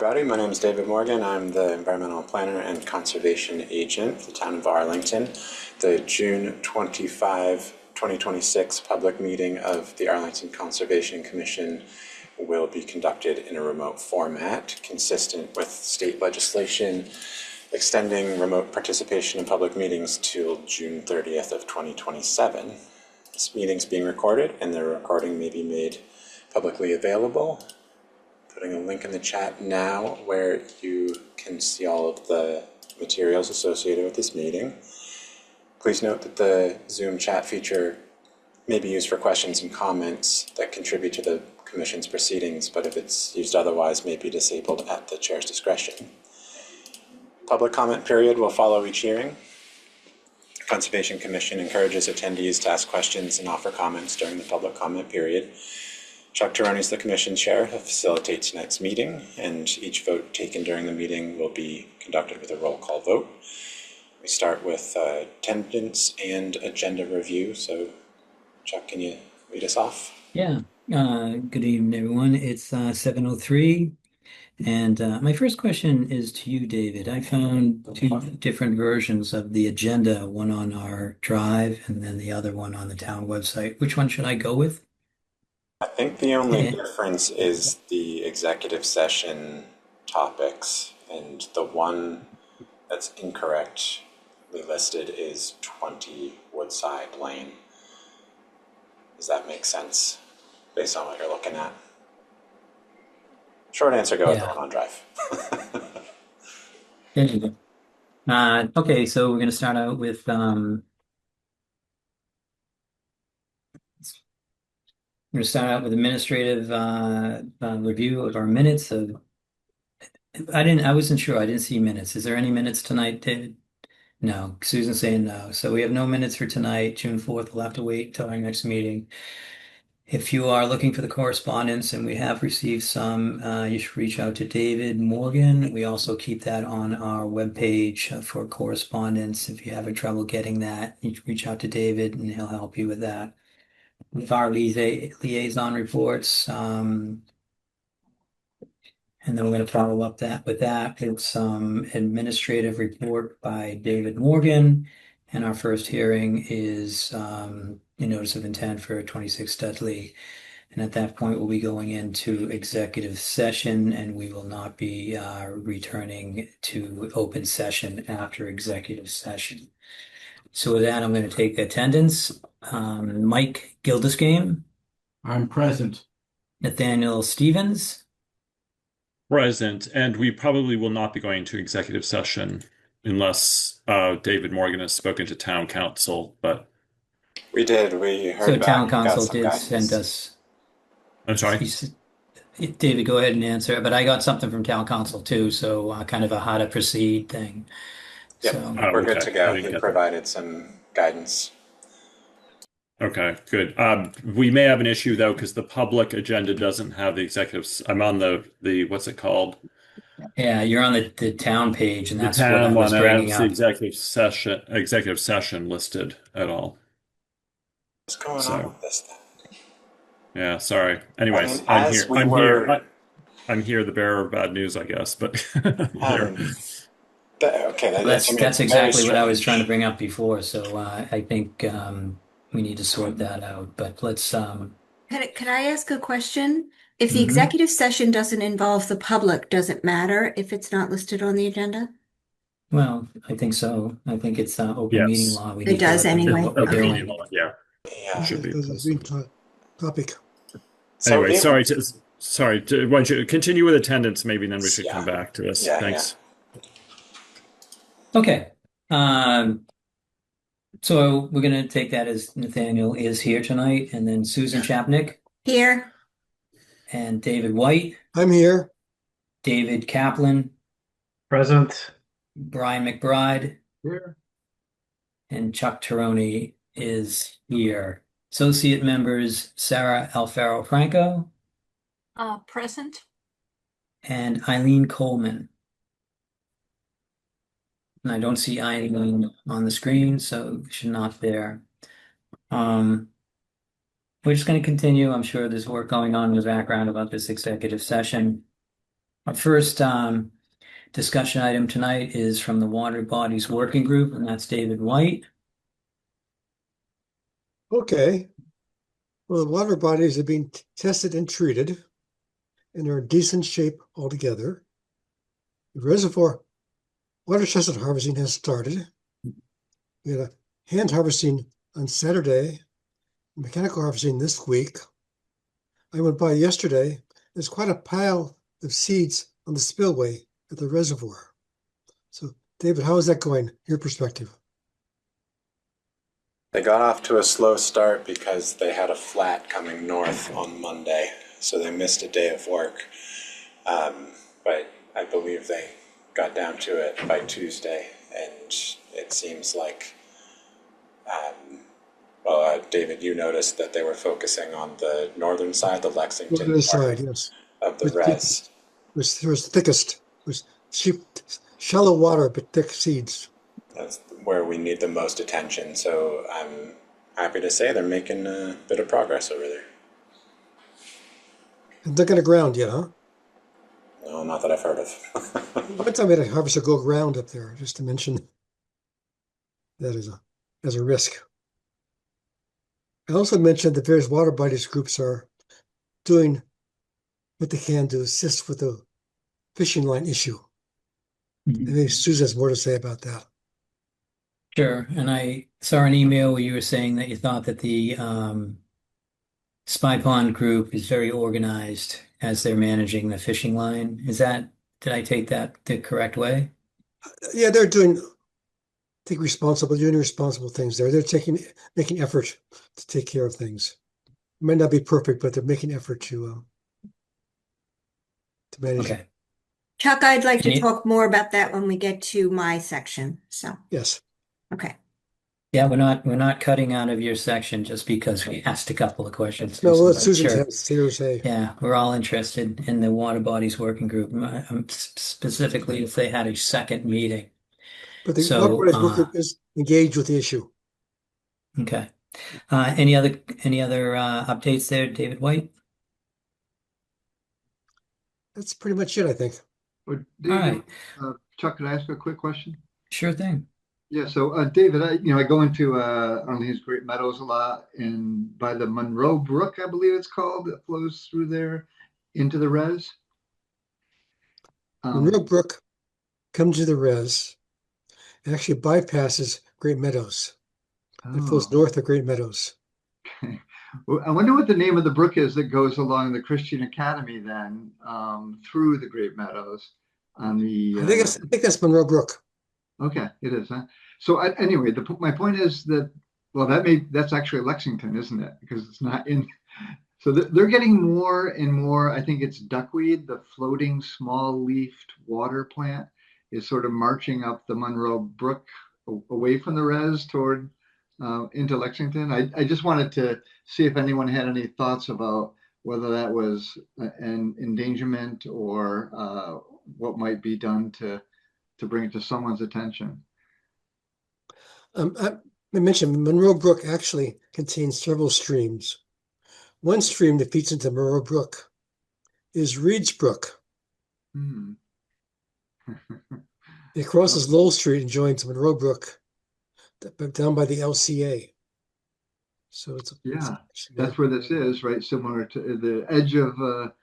everybody. My name is David Morgan. I'm the environmental planner and conservation agent for the town of Arlington. The June 25, 2026 public meeting of the Arlington Conservation Commission will be conducted in a remote format consistent with state legislation extending remote participation in public meetings till June 30th of 2027. This meeting is being recorded and the recording may be made publicly available. Putting a link in the chat now where you can see all of the materials associated with this meeting. Please note that the Zoom chat feature may be used for questions and comments that contribute to the Commission's proceedings, but if it's used otherwise, may be disabled at the Chair's discretion. Public comment period will follow each hearing. The Conservation Commission encourages attendees to ask questions and offer comments during the public comment period. Chuck Tirone is the Commission's chair who facilitates tonight's meeting, and each vote taken during the meeting will be conducted with a roll call vote. We start with attendance and agenda review. So, Chuck, can you lead us off? Yeah. Good evening, everyone. It's 7:03, and my first question is to you, David. I found two different versions of the agenda, one on our drive and then the other one on the town website. Which one should I go with? I think the only difference is the executive session topics, and the one that's incorrectly listed is 20 Woodside Lane. Does that make sense based on what you're looking at? Short answer, go with the one on drive. There you go. Okay, so we're going to start out with administrative review of our minutes. I wasn't sure. I didn't see minutes. Is there any minutes tonight, David? No. Susan's saying no. So we have no minutes for tonight, June 4th. We'll have to wait till our next meeting. If you are looking for the correspondence, and we have received some, you should reach out to David Morgan. We also keep that on our webpage for correspondence. If you're having trouble getting that, you can reach out to David and he'll help you with that. With our liaison reports, and then we're going to follow up with that. It's administrative report by David Morgan, and our first hearing is a notice of intent for 26 Dudley. And at that point, we'll be going into executive session, and we will not be returning to open session after executive session. So with that, I'm going to take attendance. Mike Gildesgame. I'm present. Nathaniel Stevens. Present, and we probably will not be going to executive session unless David Morgan has spoken to town council, but we did. We heard so back, town council did guidance. Send us. I'm sorry? David, go ahead and answer, but I got something from town council too, so kind of a how to proceed thing. Yep, So, we're good to go. He provided some guidance. Okay, good. We may have an issue though, because the public agenda doesn't have the executives. I'm on the what's it called? Yeah, you're on the town page, and that's the what I town was one. bringing That's the executive session listed at all. What's going on with this thing? Yeah, sorry. Anyways, I'm here, the bearer of bad news, I guess. But okay, that's exactly what I was trying to bring up before. So I think we need to sort that out. But let's. Can I ask a question? If the executive session doesn't involve the public, does it matter if it's not listed on the agenda? Well, I think so. I think it's open meeting law. It does anyway. Open meeting law, yeah. Should be. Topic. Anyway, sorry. Why don't you continue with attendance? Maybe then we should come back to this. Thanks. Yeah. Okay. So we're going to take that as Nathaniel is here tonight, and then Susan Chapnick. Here. And David White. I'm here. David Kaplan. Present. Brian McBride. Here. And Chuck Tirone is here. Associate members Sarah Alfaro Franco. Present. And Eileen Coleman. And I don't see Eileen on the screen, so she's not there. We're just going to continue. I'm sure there's work going on in the background about this executive session. Our first discussion item tonight is from the Water Bodies Working Group, and that's David White. Okay. Well, the water bodies have been tested and treated and are in decent shape altogether. The reservoir water tested harvesting has started. We had a hand harvesting on Saturday, mechanical harvesting this week. I went by yesterday. There's quite a pile of seeds on the spillway at the reservoir. So, David, how is that going, your perspective? They got off to a slow start because they had a flat coming north on Monday, so they missed a day of work. But I believe they got down to it by Tuesday, and it seems like, David, you noticed that they were focusing on the northern side, the Lexington Northern side, part yes. of the res. It was thickest. It was shallow water, but thick seeds. That's where we need the most attention. So I'm happy to say they're making a bit of progress over there. And they're gonna ground yet, huh? No, not that I've heard of. One time we had a harvester go ground up there, just to mention that as a risk. I also mentioned that various water bodies groups are doing what they can to assist with the fishing line issue. And maybe Susan has more to say about that. Sure. And I saw an email where you were saying that you thought that the Spy Pond group is very organized as they're managing the fishing line. Did I take that the correct way? Yeah, they're doing responsible things there. They're making effort to take care of things. It might not be perfect, but they're making effort to manage it. Okay. Chuck, I'd like to And you- talk more about that when we get to my section. So, Yes. okay. Yeah, we're not cutting out of your section just because we asked a couple of questions. No, well, let Susan, Susan but say her say. yeah, we're all interested in the Water Bodies Working Group, specifically if they had a second meeting. But the So, water bodies work group is engaged with the issue. Okay. Any other updates there, David White? That's pretty much it, I think. All right. Chuck, could I ask a quick question? Sure thing. Yeah, so David, I go into Arlene's Great Meadows a lot, and by the Monroe Brook, I believe it's called, that flows through there into the res. Monroe Brook comes to the res and actually bypasses Great Meadows. It flows north of Great Meadows. Okay. Well, I wonder what the name of the brook is that goes along the Christian Academy then through the Great Meadows on the. I think that's Monroe Brook. Okay, it is, huh? So anyway, my point is that, well, that's actually Lexington, isn't it? Because it's not in. So they're getting more and more. I think it's duckweed, the floating small leafed water plant, is sort of marching up the Monroe Brook away from the res toward into Lexington. I just wanted to see if anyone had any thoughts about whether that was an endangerment or what might be done to bring it to someone's attention. I mentioned Monroe Brook actually contains several streams. One stream that feeds into Monroe Brook is Reed's Brook. Hmm. It crosses Lowell Street and joins Monroe Brook down by the LCA. So that's where this is, right? Similar to the edge of the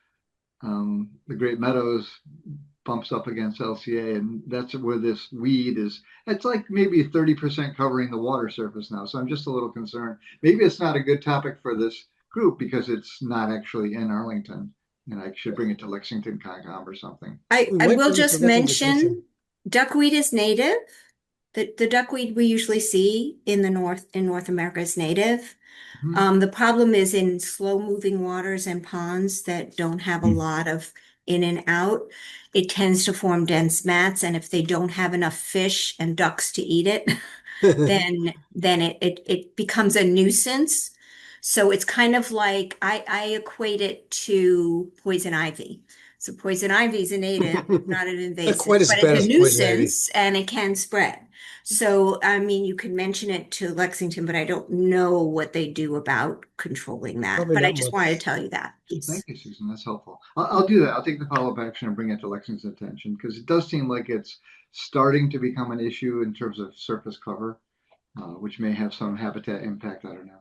Great Meadows bumps up against LCA, and that's where this weed is. It's like maybe 30% covering the water surface now. So I'm just a little concerned. Maybe it's not a good topic for this group because it's not actually in Arlington, and I should bring it to Lexington Concom or something. I will just mention duckweed is native. The duckweed we usually see in North America is native. Mhm. The problem is in slow moving waters and ponds that don't have a lot of in and out. It tends to form dense mats, and if they don't have enough fish and ducks to eat it, then it becomes a nuisance. So it's kind of like I equate it to poison ivy. So poison ivy is a native, not an invasive, quite as but bad it's a as poison ivy. nuisance and it can spread. So, I mean, you can mention it to Lexington, but I don't know what they do about controlling that. Probably But I not just wanted to much. tell you that. Thank you, Susan. That's helpful. I'll do that. I'll take the follow-up action and bring it to Lexington's attention because it does seem like it's starting to become an issue in terms of surface cover, which may have some habitat impact. I don't know.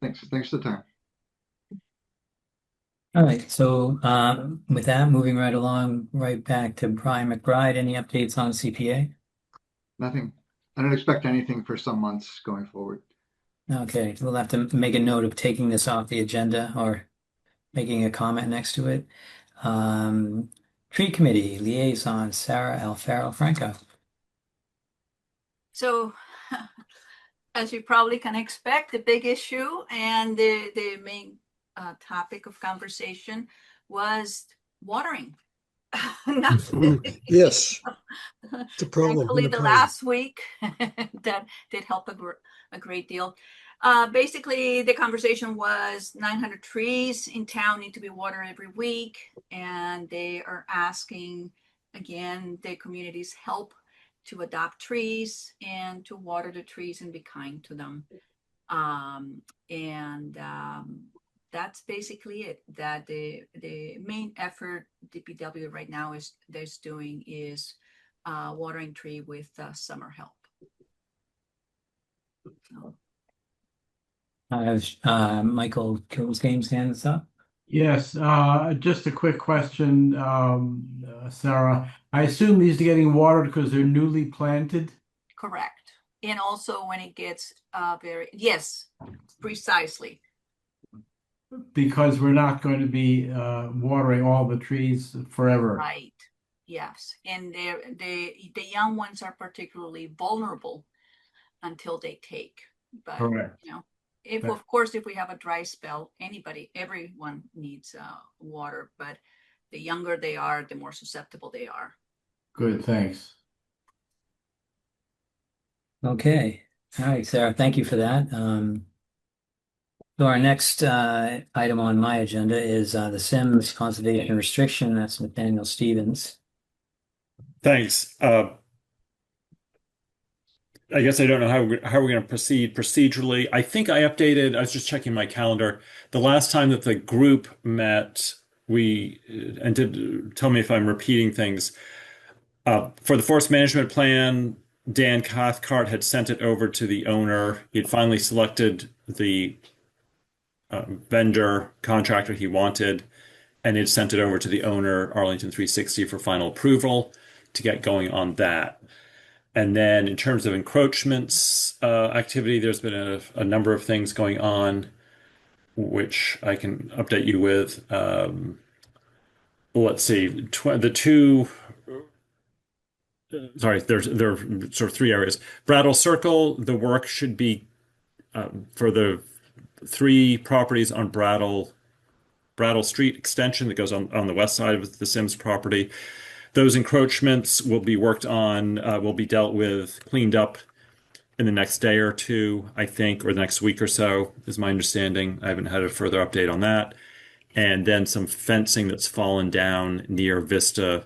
Thanks. Thanks for the time. All right, so with that, moving right along, right back to Brian McBride. Any updates on CPA? Nothing. I don't expect anything for some months going forward. Okay, we'll have to make a note of taking this off the agenda or making a comment next to it. Tree Committee Liaison Sarah Alfaro Franco. So, as you probably can expect, the big issue and the main topic of conversation was watering. Yes, it's a problem. Thankfully, been a the problem. last week that did help a great deal. Basically, the conversation was 900 trees in town need to be watered every week, and they are asking again the community's help to adopt trees and to water the trees and be kind to them. And that's basically it. That the main effort DPW right now is doing is watering tree with summer help. So. I have Michael Kilsgame's hands up. Yes, just a quick question, Sarah. I assume these are getting watered because they're newly planted? Correct. And also when it gets yes, precisely. Because we're not going to be watering all the trees forever. Right. Yes. And the young ones are particularly vulnerable until they take. But Correct. you know, of course, if we have a dry spell, everyone needs water, but the younger they are, the more susceptible they are. Good, thanks. Okay. All right, Sarah, thank you for that. So our next item on my agenda is the Sims Conservation Restriction. That's Nathaniel Stevens. Thanks. I guess I don't know how we're going to proceed procedurally. I think I updated, I was just checking my calendar. The last time that the group met, and tell me if I'm repeating things. For the forest management plan, Dan Cathcart had sent it over to the owner. He had finally selected the vendor contractor he wanted, and had sent it over to the owner, Arlington 360, for final approval to get going on that. And then in terms of encroachments activity, there's been a number of things going on, which I can update you with. Let's see, the two. Sorry, there are sort of three areas. Brattle Circle, the work should be for the three properties on Brattle Street extension that goes on the west side of the Sims property. Those encroachments will be worked on, will be dealt with, cleaned up in the next day or two, I think, or the next week or so, is my understanding. I haven't had a further update on that. And then some fencing that's fallen down near 20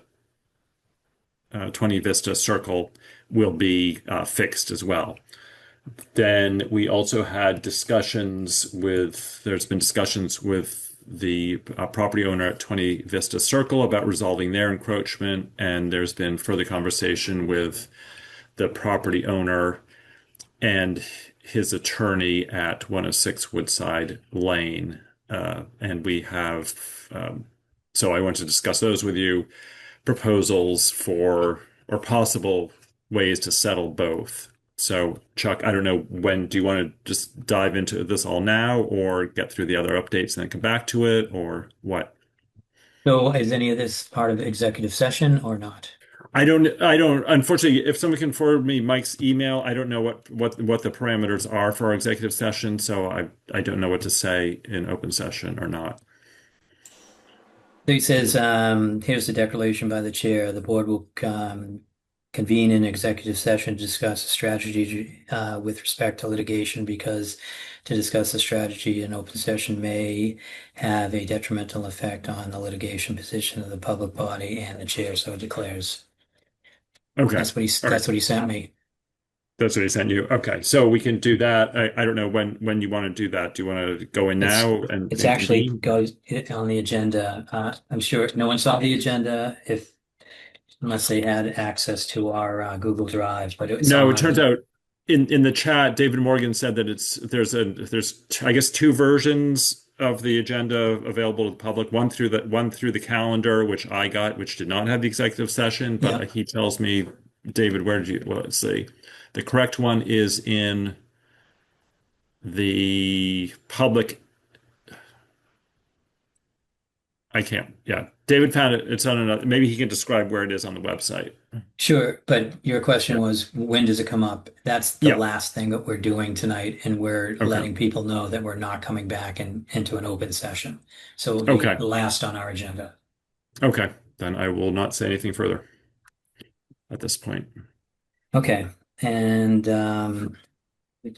Vista Circle will be fixed as well. Then we also had there's been discussions with the property owner at 20 Vista Circle about resolving their encroachment, and there's been further conversation with the property owner and his attorney at 106 Woodside Lane. And we have, so I want to discuss those with you, proposals or possible ways to settle both. So, Chuck, I don't know do you want to just dive into this all now or get through the other updates and then come back to it, or what? So is any of this part of executive session or not? I don't, unfortunately, if someone can forward me Mike's email, I don't know what the parameters are for our executive session. So I don't know what to say in open session or not. So he says, here's the declaration by the chair. The board will convene an executive session to discuss a strategy with respect to litigation, because to discuss the strategy in open session may have a detrimental effect on the litigation position of the public body, and the chair so declares. Okay. That's what All right. he sent me. That's what he sent you. Okay. So we can do that. I don't know when you want to do that. Do you want to go in now It's and actually convene? goes on the agenda. I'm sure no one saw the agenda unless they had access to our Google Drive, but it's No, it turns on. out in the chat, David Morgan said that there's I guess two versions of the agenda available to the public. One through the calendar, which I got, which did not have the executive session, Yeah. but he tells me, David, where did you? Well, let's see. The correct one is in the public. I can't. Yeah, David found it. It's on another. Maybe he can describe where it is on the website. Sure, but your question Yeah. was, when does it come up? That's the Yeah. last thing that we're doing tonight, and we're Okay. letting people know that we're not coming back into an open session. So it'll be Okay. last on our agenda. Okay. Then I will not say anything further at this point. Okay, and the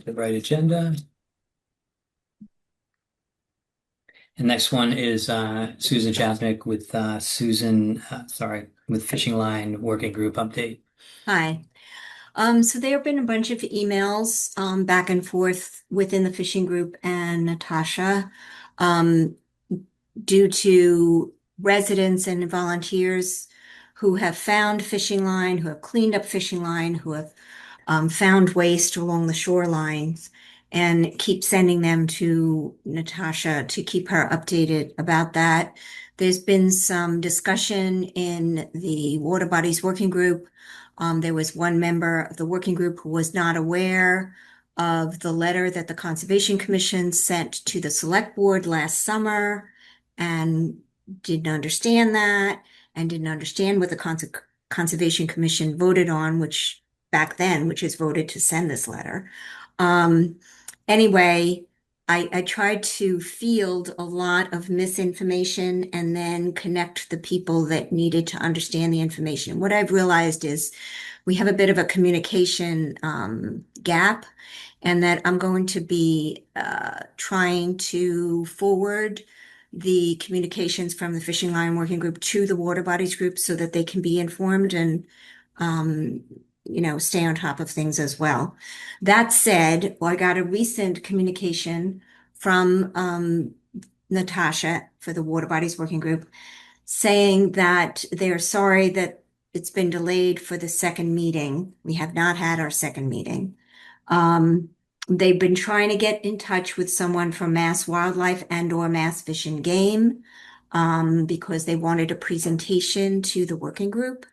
right agenda. The next one is Susan Chasnick with with Fishing Line Working Group update. Hi. So there have been a bunch of emails back and forth within the fishing group and Natasha due to residents and volunteers who have found fishing line, who have cleaned up fishing line, who have found waste along the shorelines, and keep sending them to Natasha to keep her updated about that. There's been some discussion in the Water Bodies Working Group. There was one member of the working group who was not aware of the letter that the Conservation Commission sent to the Select Board last summer and didn't understand that, and didn't understand what the Conservation Commission voted on, which back then, which is voted to send this letter. Anyway, I tried to field a lot of misinformation and then connect the people that needed to understand the information. What I've realized is we have a bit of a communication gap, and that I'm going to be trying to forward the communications from the Fishing Line Working Group to the Water Bodies Group so that they can be informed and stay on top of things as well. That said, I got a recent communication from Natasha for the Water Bodies Working Group saying that they're sorry that it's been delayed for the second meeting. We have not had our second meeting. They've been trying to get in touch with someone from Mass Wildlife and/or Mass Fish and Game because they wanted a presentation to the working group,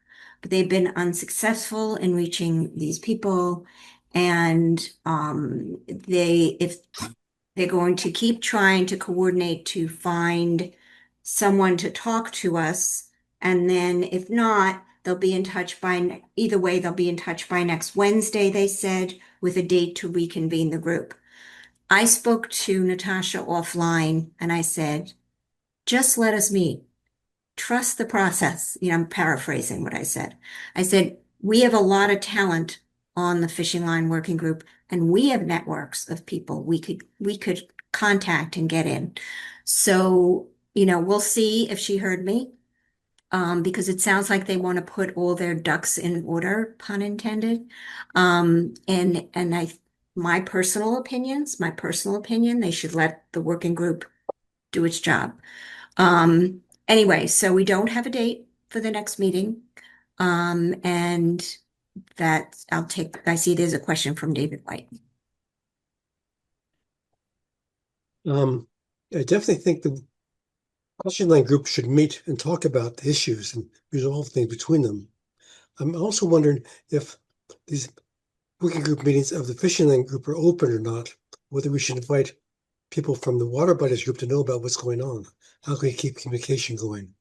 but they've been unsuccessful in reaching these people. And if they're going to keep trying to coordinate to find someone to talk to us, and then if not, they'll be in touch by either way, they'll be in touch by next Wednesday, they said, with a date to reconvene the group. I spoke to Natasha offline and I said, just let us meet. Trust the process. I'm paraphrasing what I said. I said, we have a lot of talent on the Fishing Line Working Group, and we have networks of people we could contact and get in. So, we'll see if she heard me, because it sounds like they want to put all their ducks in order, pun intended. My personal opinion, they should let the working group do its job. Anyway, so we don't have a date for the next meeting. And that I see there's a question from David White. I definitely think the Fishing Line group should meet and talk about the issues and resolve things between them. I'm also wondering if these working group meetings of the Fishing Line group are open or not, whether we should invite people from the Water Bodies group to know about what's going on. How can we keep communication going?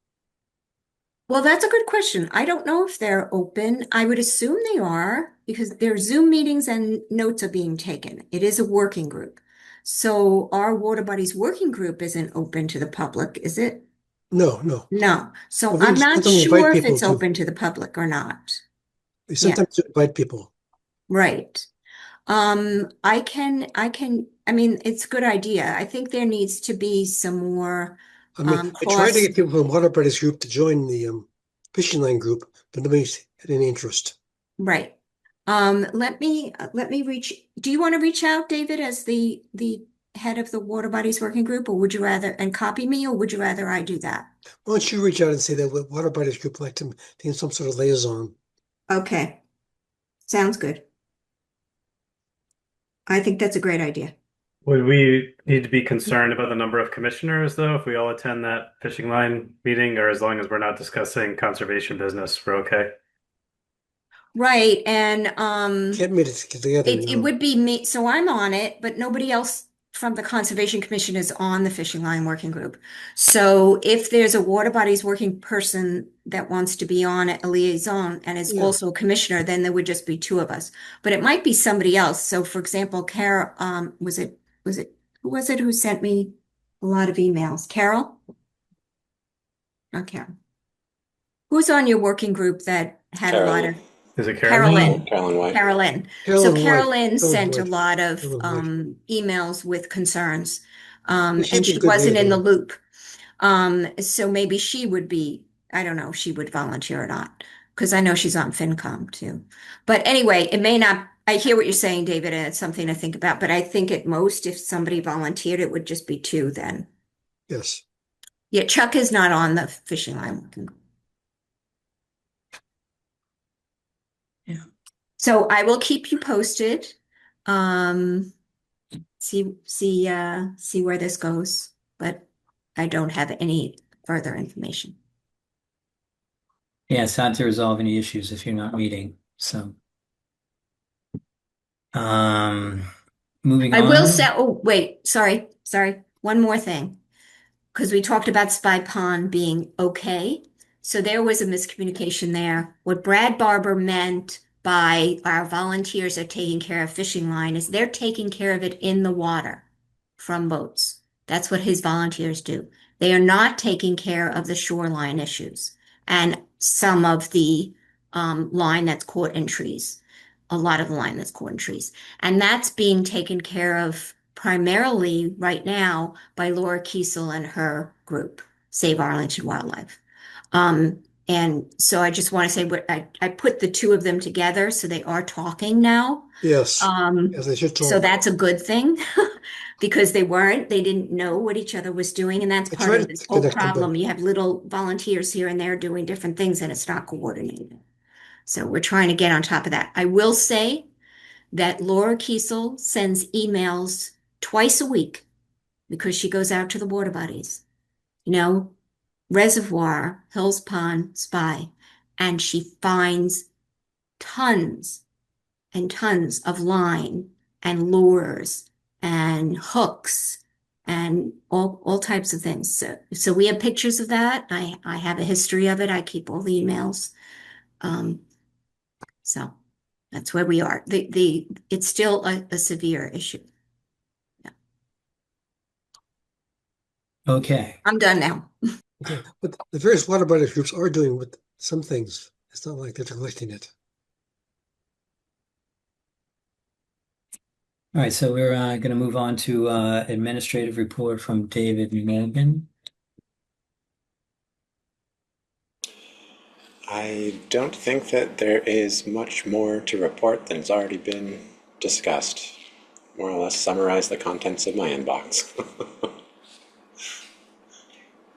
Well, that's a good question. I don't know if they're open. I would assume they are because their Zoom meetings and notes are being taken. It is a working group. So our Water Bodies working group isn't open to the public, is it? No. No. So Well, we I'm not just invite sure if people it's to- open to the public or not. They Yeah. sometimes invite people. Right. I mean, it's a good idea. I think there needs to be some more I mean, I tried to cross, get people from Water Buddies group to join the fishing line group, but nobody's had any interest. right. Let me reach, do you want to reach out, David, as the head of the Water Bodies Working Group, or would you rather, and copy me, or would you rather I do that? Why don't you reach out and say that Water Buddies group like to be some sort of liaison? Okay, sounds good. I think that's a great idea. Would we need to be concerned about the number of commissioners, though, if we all attend that fishing line meeting, or as long as we're not discussing conservation business, we're okay? Right, and Can't meet it together. it No. would be me, so I'm on it, but nobody else from the Conservation Commission is on the Fishing Line Working Group. So if there's a water bodies working person that wants to be on it, a liaison, and is Yeah. also a commissioner, then there would just be two of us. But it might be somebody else. So for example, Carol, who was it who sent me a lot of emails? Carol? Not Carol. Who's on your working group that had a lot of? Is it Carolyn? Carolyn. White. Carolyn. Carolyn So White. Carolyn sent a White. lot of Carolyn White. emails with concerns. She'd And be a she good wasn't in the liaison. loop. So maybe she would be, I don't know if she would volunteer or not, because I know she's on FinCom too. But anyway, it may not, I hear what you're saying, David, and it's something to think about, but I think at most, if somebody volunteered, it would just be two then. Yes. Yeah, Chuck is not on the fishing line working group. Yeah. So I will keep you posted. See where this goes, but I don't have any further information. Yeah, it's hard to resolve any issues if you're not meeting. So, moving I will on. say, oh, wait, sorry. One more thing. Because we talked about Spy Pond being okay. So there was a miscommunication there. What Brad Barber meant by our volunteers are taking care of fishing line is they're taking care of it in the water from boats. That's what his volunteers do. They are not taking care of the shoreline issues and some of the line that's caught in trees, a lot of the line that's caught in trees. And that's being taken care of primarily right now by Laura Kiesel and her group, Save Arlington Wildlife. And so I just want to say I put the two of them together, so they are talking now. Yes. Yes, they should So talk. that's a good thing because they didn't know what each other was doing. And that's I part tried of to this whole connect them, but problem. You have little volunteers here and there doing different things and it's not coordinated. So we're trying to get on top of that. I will say that Laura Kiesel sends emails twice a week because she goes out to the water bodies, Reservoir, Hills Pond, Spy, and she finds tons and tons of line and lures and hooks and all types of things. So we have pictures of that. I have a history of it. I keep all the emails. So that's where we are. It's still a severe issue. Okay. I'm done now. okay. But the various water buddies groups are doing with some things. It's not like they're neglecting it. All right, so we're going to move on to administrative report from David Morgan. I don't think that there is much more to report than has already been discussed. More or less summarize the contents of my inbox.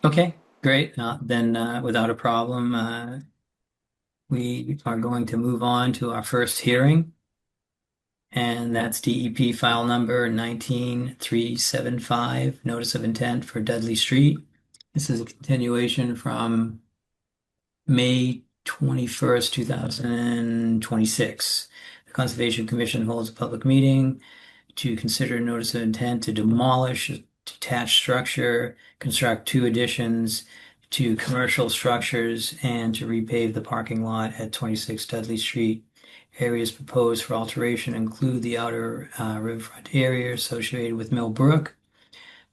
Okay, great. Then without a problem, we are going to move on to our first hearing. And that's DEP file number 19375, Notice of Intent for Dudley Street. This is a continuation from May 21st, 2026. The Conservation Commission holds a public meeting to consider notice of intent to demolish a detached structure, construct two additions to commercial structures, and to repave the parking lot at 26 Dudley Street. Areas proposed for alteration include the outer riverfront area associated with Mill Brook.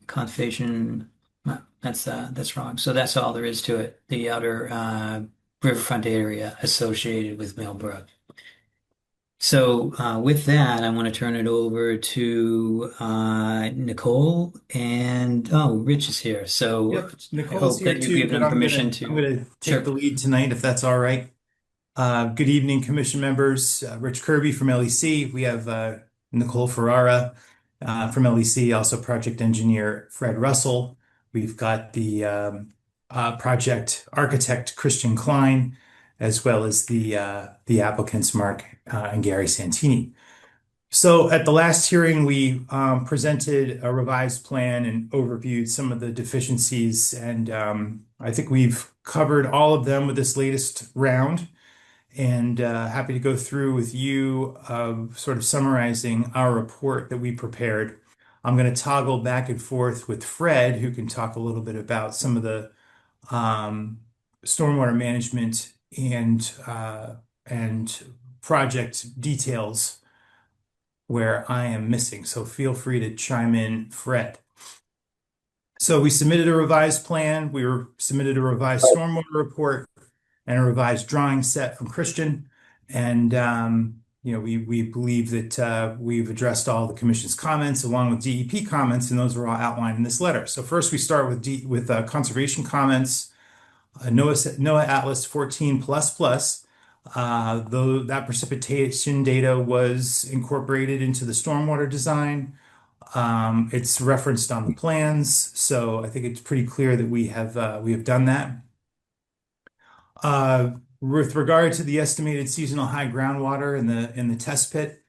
Conservation, that's wrong. So that's all there is to it. The outer riverfront area associated with Millbrook. So with that, I want to turn it over to Nicole, and Rich is here. So Yep, I Nicole's hope here that you too, give but him permission to. I'm gonna Sure. take the lead tonight if that's all right. Good evening, commission members. Rich Kirby from LEC. We have Nicole Ferrara from LEC, also project engineer Fred Russell. We've got the project architect Christian Klein, as well as the applicants Mark and Gary Santini. So at the last hearing, we presented a revised plan and overviewed some of the deficiencies, and I think we've covered all of them with this latest round. And happy to go through with you, sort of summarizing our report that we prepared. I'm going to toggle back and forth with Fred, who can talk a little bit about some of the stormwater management and project details where I am missing. So feel free to chime in, Fred. So we submitted a revised plan. Submitted a revised stormwater report and a revised drawing set from Christian. And we believe that we've addressed all the commission's comments along with DEP comments, and those are all outlined in this letter. So first we start with conservation comments. NOAA Atlas 14++. Though that precipitation data was incorporated into the stormwater design, it's referenced on the plans, so I think it's pretty clear that we have done that. With regard to the estimated seasonal high groundwater in the test pit,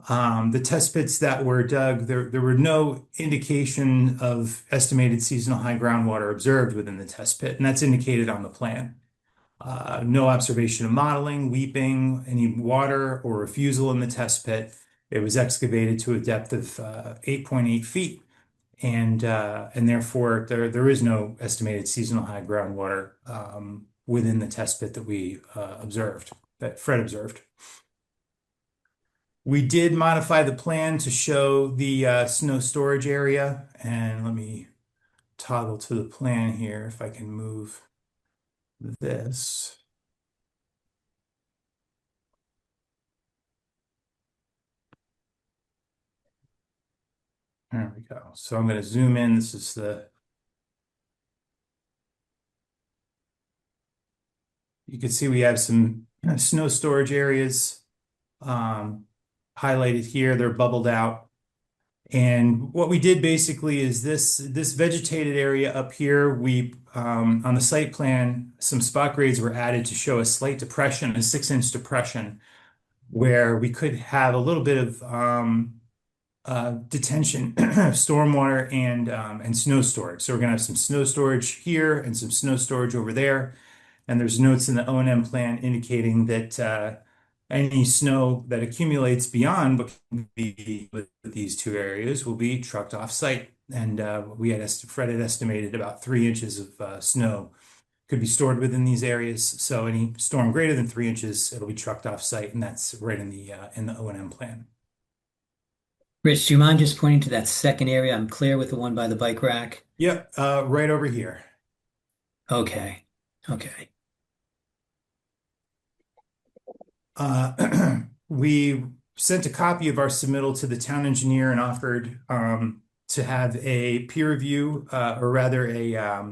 the test pits that were dug, there were no indication of estimated seasonal high groundwater observed within the test pit, and that's indicated on the plan. No observation of modeling, weeping, any water or refusal in the test pit. It was excavated to a depth of 8.8 feet, and therefore there is no estimated seasonal high groundwater within the test pit that we observed, that Fred observed. We did modify the plan to show the snow storage area, and let me toggle to the plan here if I can move this. There we go. So I'm going to zoom in. This is you can see we have some snow storage areas highlighted here. They're bubbled out. And what we did basically is this vegetated area up here, on the site plan, some spot grades were added to show a slight depression, a 6-inch depression, where we could have a little bit of detention, stormwater and snow storage. So we're going to have some snow storage here and some snow storage over there. And there's notes in the O&M plan indicating that any snow that accumulates beyond what can be with these two areas will be trucked off site. And Fred had estimated about 3 inches of snow could be stored within these areas. So any storm greater than 3 inches, it'll be trucked off site, and that's right in the O&M plan. Rich, do you mind just pointing to that second area? I'm clear with the one by the bike rack. Yep, right over here. Okay. Okay. We sent a copy of our submittal to the town engineer and offered to have a peer review, or rather a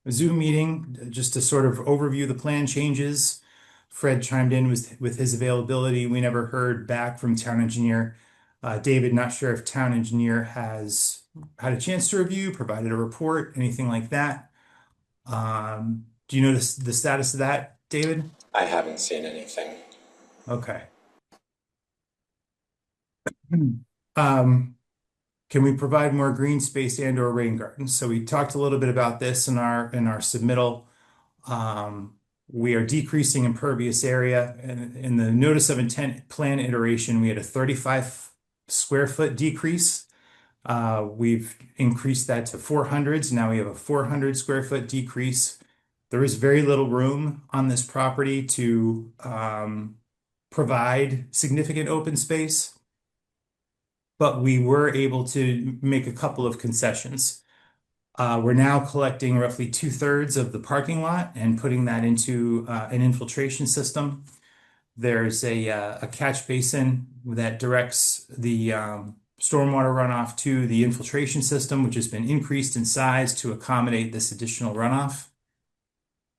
Zoom meeting, just to sort of overview the plan changes. Fred chimed in with his availability. We never heard back from town engineer. David, not sure if town engineer has had a chance to review, provided a report, anything like that. Do you know the status of that, David? I haven't seen anything. Okay. Can we provide more green space and or rain gardens? So we talked a little bit about this in our submittal. We are decreasing impervious area. And in the notice of intent plan iteration, we had a 35 square foot decrease. We've increased that to 400s. Now we have a 400 square foot decrease. There is very little room on this property to provide significant open space, but we were able to make a couple of concessions. We're now collecting roughly 2/3 of the parking lot and putting that into an infiltration system. There's a catch basin that directs the stormwater runoff to the infiltration system, which has been increased in size to accommodate this additional runoff.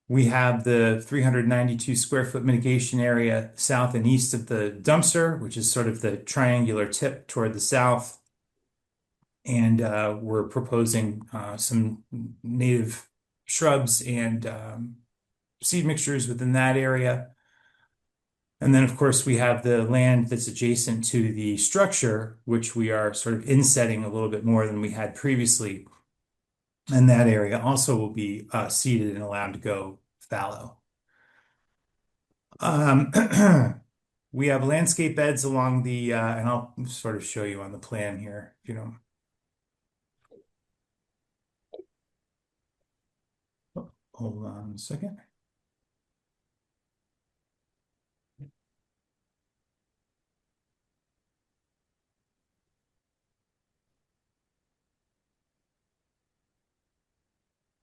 We have the 392 square foot mitigation area south and east of the dumpster, which is sort of the triangular tip toward the south. And we're proposing some native shrubs and seed mixtures within that area. And then, of course, we have the land that's adjacent to the structure, which we are sort of insetting a little bit more than we had previously. And that area also will be seeded and allowed to go fallow. We have landscape beds along the, and I'll sort of show you on the plan here, if you don't. Hold on a second.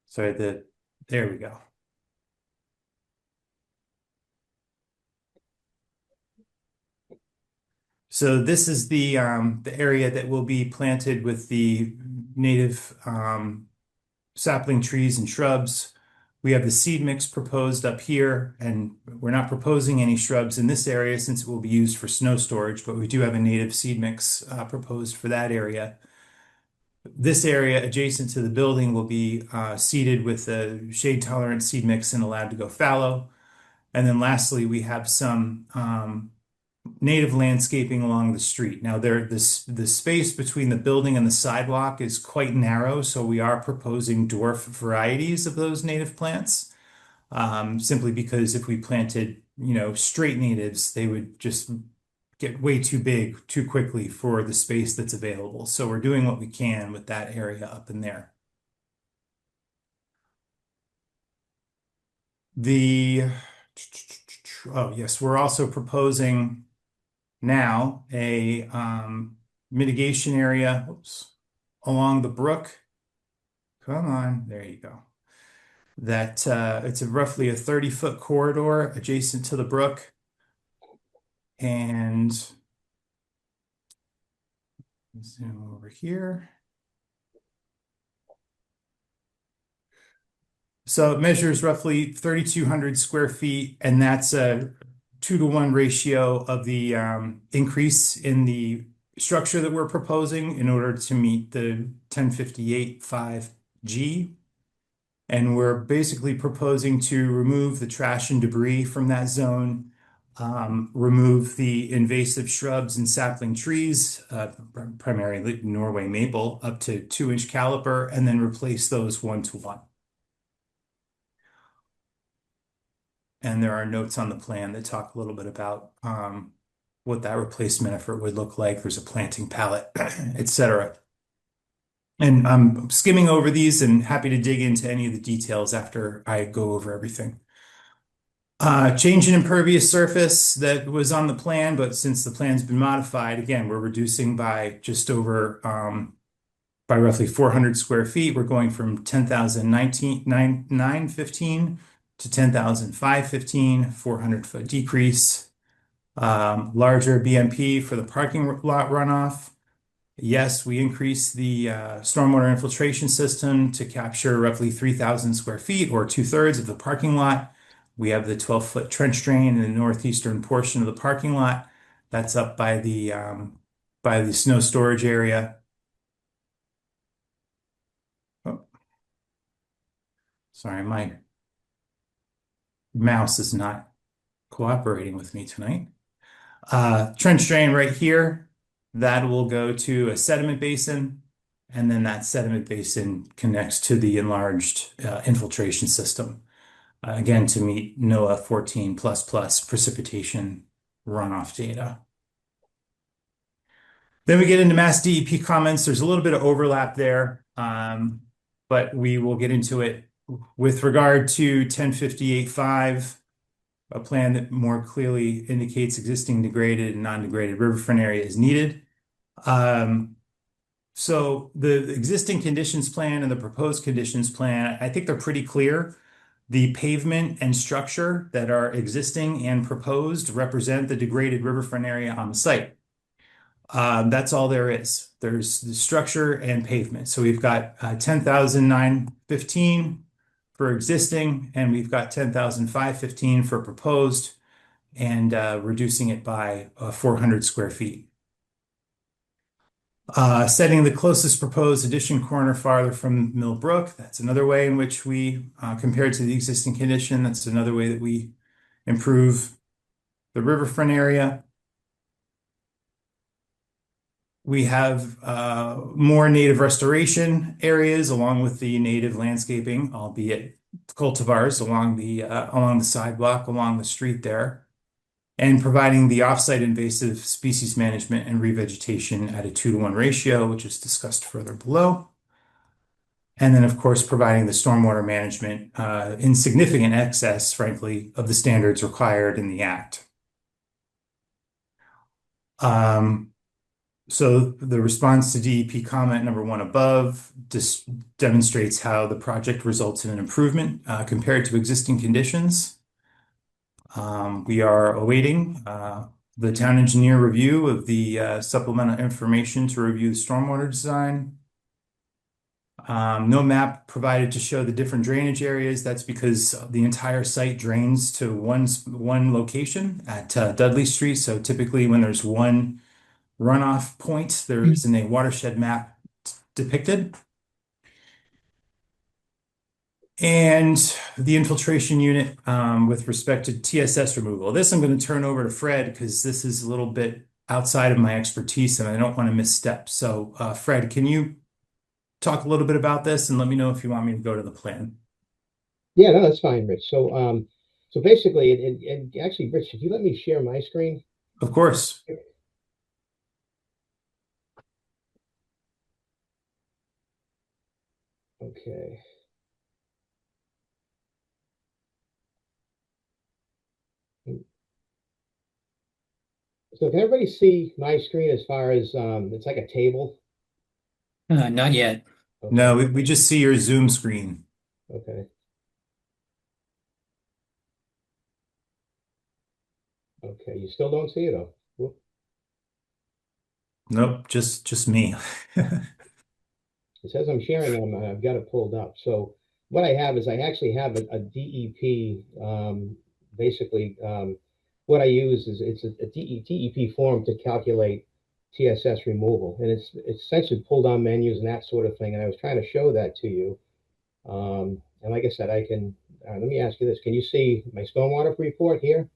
Sorry, there we go. So this is the area that will be planted with the native sapling trees and shrubs. We have the seed mix proposed up here, and we're not proposing any shrubs in this area since it will be used for snow storage, but we do have a native seed mix proposed for that area. This area adjacent to the building will be seeded with a shade-tolerant seed mix and allowed to go fallow. And then lastly, we have some native landscaping along the street. Now, the space between the building and the sidewalk is quite narrow, so we are proposing dwarf varieties of those native plants. Simply because if we planted, straight natives, they would just get way too big too quickly for the space that's available. So we're doing what we can with that area up in there. Oh yes, we're also proposing now a mitigation area, along the brook. Come on, there you go. That it's roughly a 30-foot corridor adjacent to the brook. And zoom over here. So it measures roughly 3,200 square feet, and that's a 2-to-1 ratio of the increase in the structure that we're proposing in order to meet the 1058.5G. And we're basically proposing to remove the trash and debris from that zone, remove the invasive shrubs and sapling trees, primarily Norway maple, up to 2-inch caliper, and then replace those 1-to-1. And there are notes on the plan that talk a little bit about what that replacement effort would look like. There's a planting pallet, etc. And I'm skimming over these and happy to dig into any of the details after I go over everything. Change in impervious surface that was on the plan, but since the plan's been modified, again, we're reducing by just over, by roughly 400 square feet. We're going from 10,915 to 10,515, 400-foot decrease. Larger BMP for the parking lot runoff. Yes, we increased the stormwater infiltration system to capture roughly 3,000 square feet, or 2/3 of the parking lot. We have the 12-foot trench drain in the northeastern portion of the parking lot. That's up by the snow storage area. Oh. Sorry, my mouse is not cooperating with me tonight. Trench drain right here. That will go to a sediment basin, and then that sediment basin connects to the enlarged infiltration system. Again, to meet NOAA 14++ precipitation runoff data. Then we get into Mass DEP comments. There's a little bit of overlap there, but we will get into it. With regard to 1058.5, a plan that more clearly indicates existing degraded and non-degraded riverfront area is needed. So the existing conditions plan and the proposed conditions plan, I think they're pretty clear. The pavement and structure that are existing and proposed represent the degraded riverfront area on the site. That's all there is. There's the structure and pavement. So we've got 10,915 for existing, and we've got 10,515 for proposed, and reducing it by 400 square feet. Setting the closest proposed addition corner farther from Millbrook. That's another way in which we, compared to the existing condition, that's another way that we improve the riverfront area. We have more native restoration areas along with the native landscaping, albeit cultivars along the sidewalk, along the street there, and providing the offsite invasive species management and revegetation at a 2-to-1 ratio, which is discussed further below. And then, of course, providing the stormwater management in significant excess, frankly, of the standards required in the Act. So the response to DEP comment number 1 above just demonstrates how the project results in an improvement compared to existing conditions. We are awaiting the town engineer review of the supplemental information to review the stormwater design. No map provided to show the different drainage areas. That's because the entire site drains to one location at Dudley Street. So typically when there's one runoff point, there isn't a watershed map depicted. And the infiltration unit with respect to TSS removal. This I'm going to turn over to Fred because this is a little bit outside of my expertise and I don't want to misstep. So Fred, can you talk a little bit about this and let me know if you want me to go to the plan? Yeah, no, that's fine, Rich. So so basically, and actually, Rich, if you let me share my screen. Of course. Okay. So can everybody see my screen as far as it's like a table? Not yet. Okay. No, we just see your Zoom screen. Okay. Okay, you still don't see it, though. Whoop. Nope, just me. It says I'm sharing them. I've got it pulled up. So what I have is I actually have a DEP. Basically, what I use is it's a DEP form to calculate TSS removal, and it's essentially pull down menus and that sort of thing. And I was trying to show that to you. And like I said, I can. Let me ask you this: can you see my stormwater report here?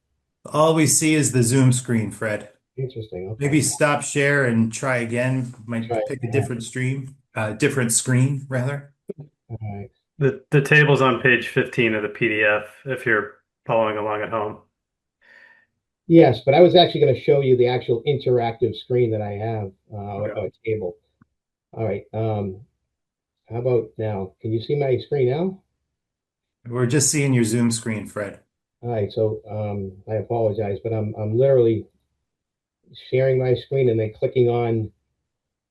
All we see is the Zoom screen, Fred. Interesting. Okay. Maybe stop share and try again. Might Try pick a different different screen rather. All right. The table's on page 15 of the PDF if you're following along at home. Yes, but I was actually going to show you the actual interactive screen that I have, Okay. a table. All right. How about now? Can you see my screen now? We're just seeing your Zoom screen, Fred. All right. So I apologize, but I'm literally sharing my screen and then clicking on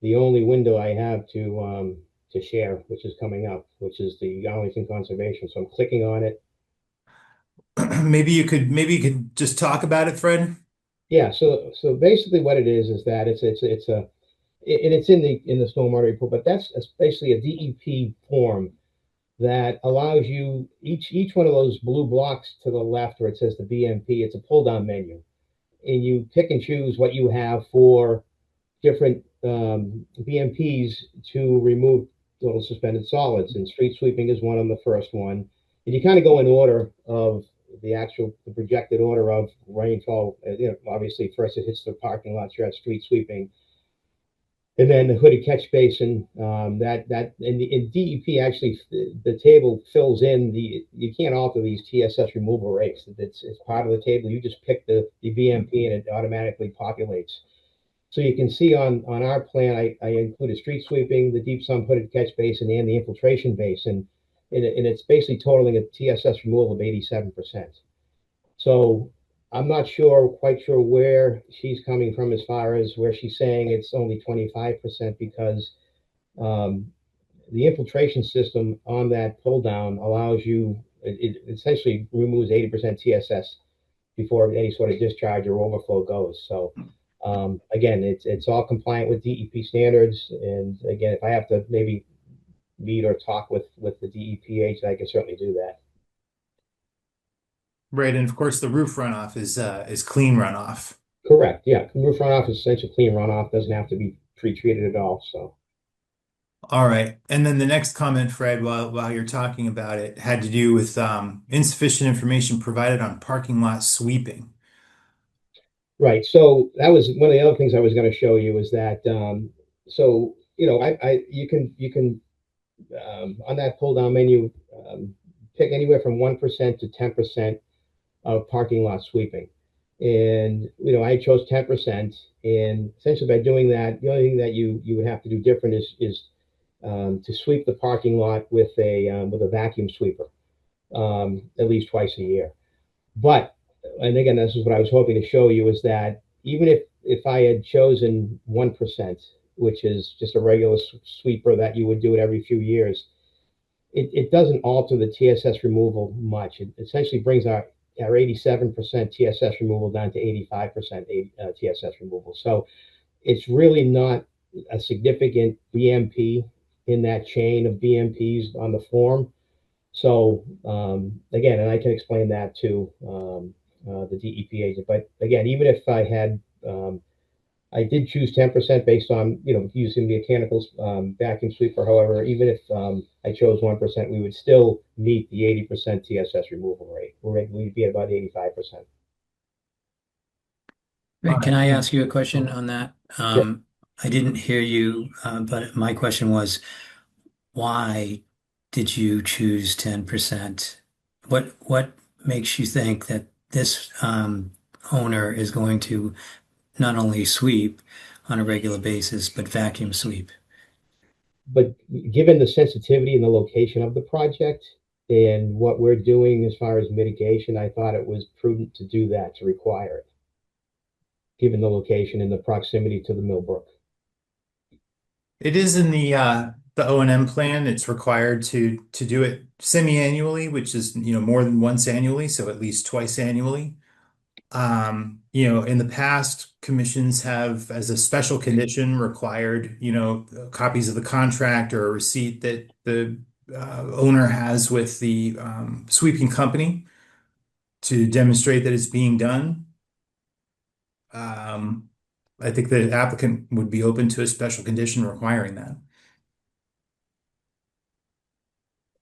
the only window I have to share, which is coming up, which is the Arlington Conservation. So I'm clicking on it. Maybe you could just talk about it, Fred. Yeah. So basically, what it is that it's in the stormwater report, but that's basically a DEP form that allows you each one of those blue blocks to the left where it says the BMP. It's a pull down menu, and you pick and choose what you have for different BMPs to remove little suspended solids, and street sweeping is one of them, the first one. And you kind of go in order of the projected order of rainfall. Obviously, first it hits the parking lots, you're at street sweeping. And then the hooded catch basin, in DEP, actually, the table fills in you can't alter these TSS removal rates. It's part of the table. You just pick the BMP and it automatically populates. So you can see on our plan, I included street sweeping, the deep sump hooded catch basin, and the infiltration basin. And it's basically totaling a TSS removal of 87%. So I'm not quite sure where she's coming from as far as where she's saying it's only 25% because the infiltration system on that pull down allows you, it essentially removes 80% TSS before any sort of discharge or overflow goes. So again, it's all compliant with DEP standards. And again, if I have to maybe meet or talk with the DEP agent, I can certainly do that. Right, and of course the roof runoff is clean runoff. Correct. Yeah, roof runoff is essentially clean runoff. Doesn't have to be pre-treated at all. So. All right, and then the next comment, Fred, while you're talking about it, had to do with insufficient information provided on parking lot sweeping. Right. So that was one of the other things I was going to show you is that so you can on that pull down menu pick anywhere from 1% to 10% of parking lot sweeping. And I chose 10%, and essentially by doing that, the only thing that you would have to do different is to sweep the parking lot with a vacuum sweeper at least twice a year. But and again, this is what I was hoping to show you is that even if I had chosen 1%, which is just a regular sweeper that you would do it every few years, it doesn't alter the TSS removal much. It essentially brings our 87% TSS removal down to 85% TSS removal. So it's really not a significant BMP in that chain of BMPs on the form. So again, and I can explain that to the DEP agent. But again, even if I had, I did choose 10% based on using mechanical vacuum sweeper. However, even if I chose 1%, we would still meet the 80% TSS removal rate. We'd be at about 85%. Rick, can I ask you a question on that? Sure. I didn't hear you, but my question was, why did you choose 10%? What makes you think that this owner is going to not only sweep on a regular basis, but vacuum sweep? But given the sensitivity and the location of the project and what we're doing as far as mitigation, I thought it was prudent to do that, to require it, given the location and the proximity to the Millbrook. It is in the O&M plan. It's required to do it semi-annually, which is more than once annually, so at least twice annually. In the past, commissions have, as a special condition, required copies of the contract or a receipt that the owner has with the sweeping company to demonstrate that it's being done. I think the applicant would be open to a special condition requiring that.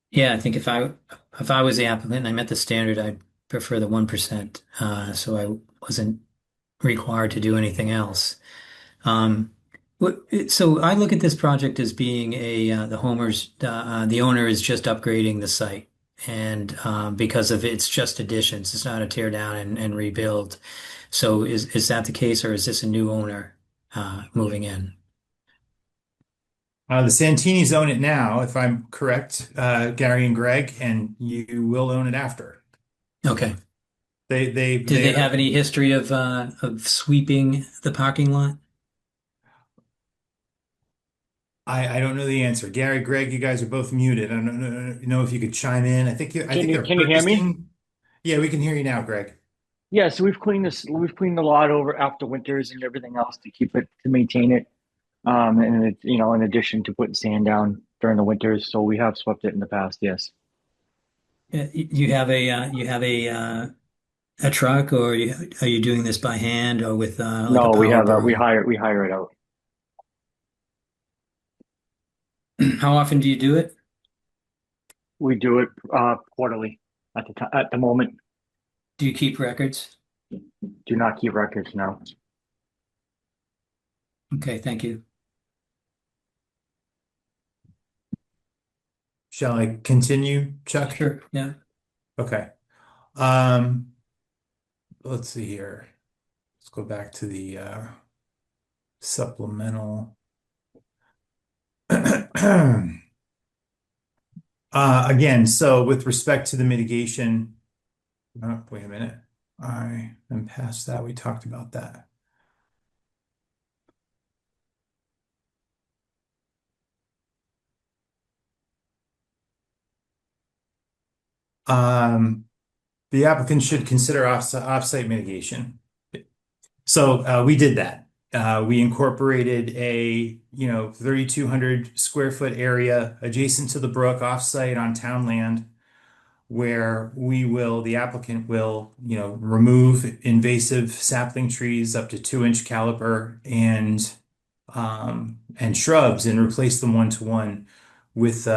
Yeah, I think if I was the applicant and I met the standard, I'd prefer the 1%, so I wasn't required to do anything else. So I look at this project as being the owner is just upgrading the site, and because of it's just additions, it's not a tear down and rebuild. So is that the case, or is this a new owner moving in? The Santinis own it now, if I'm correct, Gary and Greg, and you will own it after. Okay. They Did they have any history of sweeping the parking lot? I don't know the answer. Gary, Greg, you guys are both muted. I don't know if you could chime in. I think they're Can you hear me? purchasing. Yeah, we can hear you now, Greg. Yeah, so we've cleaned the lot over after winters and everything else to maintain it. And it's, in addition to putting sand down during the winters, so we have swept it in the past, yes. You have a truck, or are you doing this by hand or with like No, a we power have broom? we hire it out. How often do you do it? We do it quarterly at the moment. Do you keep records? Do not keep records now. Okay, thank you. Shall I continue, Chuck? Sure, yeah. Okay. Let's see here. Let's go back to the supplemental. Again, so with respect to the mitigation, wait a minute. I am past that. We talked about that. The applicant should consider off-site mitigation. So we did that. We incorporated a 3,200 square foot area adjacent to the brook off-site on town land, where the applicant will, remove invasive sapling trees up to 2-inch caliber and shrubs and replace them one-to-one with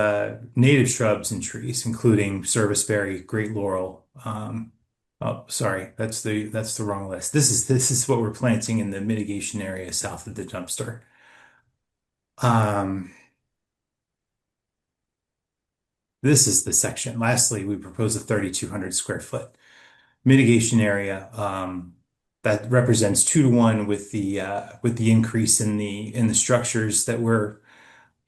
native shrubs and trees, including serviceberry, great laurel. Oh, sorry, that's the wrong list. This is what we're planting in the mitigation area south of the dumpster. This is the section. Lastly, we propose a 3,200 square foot mitigation area that represents 2-to-1 with the increase in the structures that we're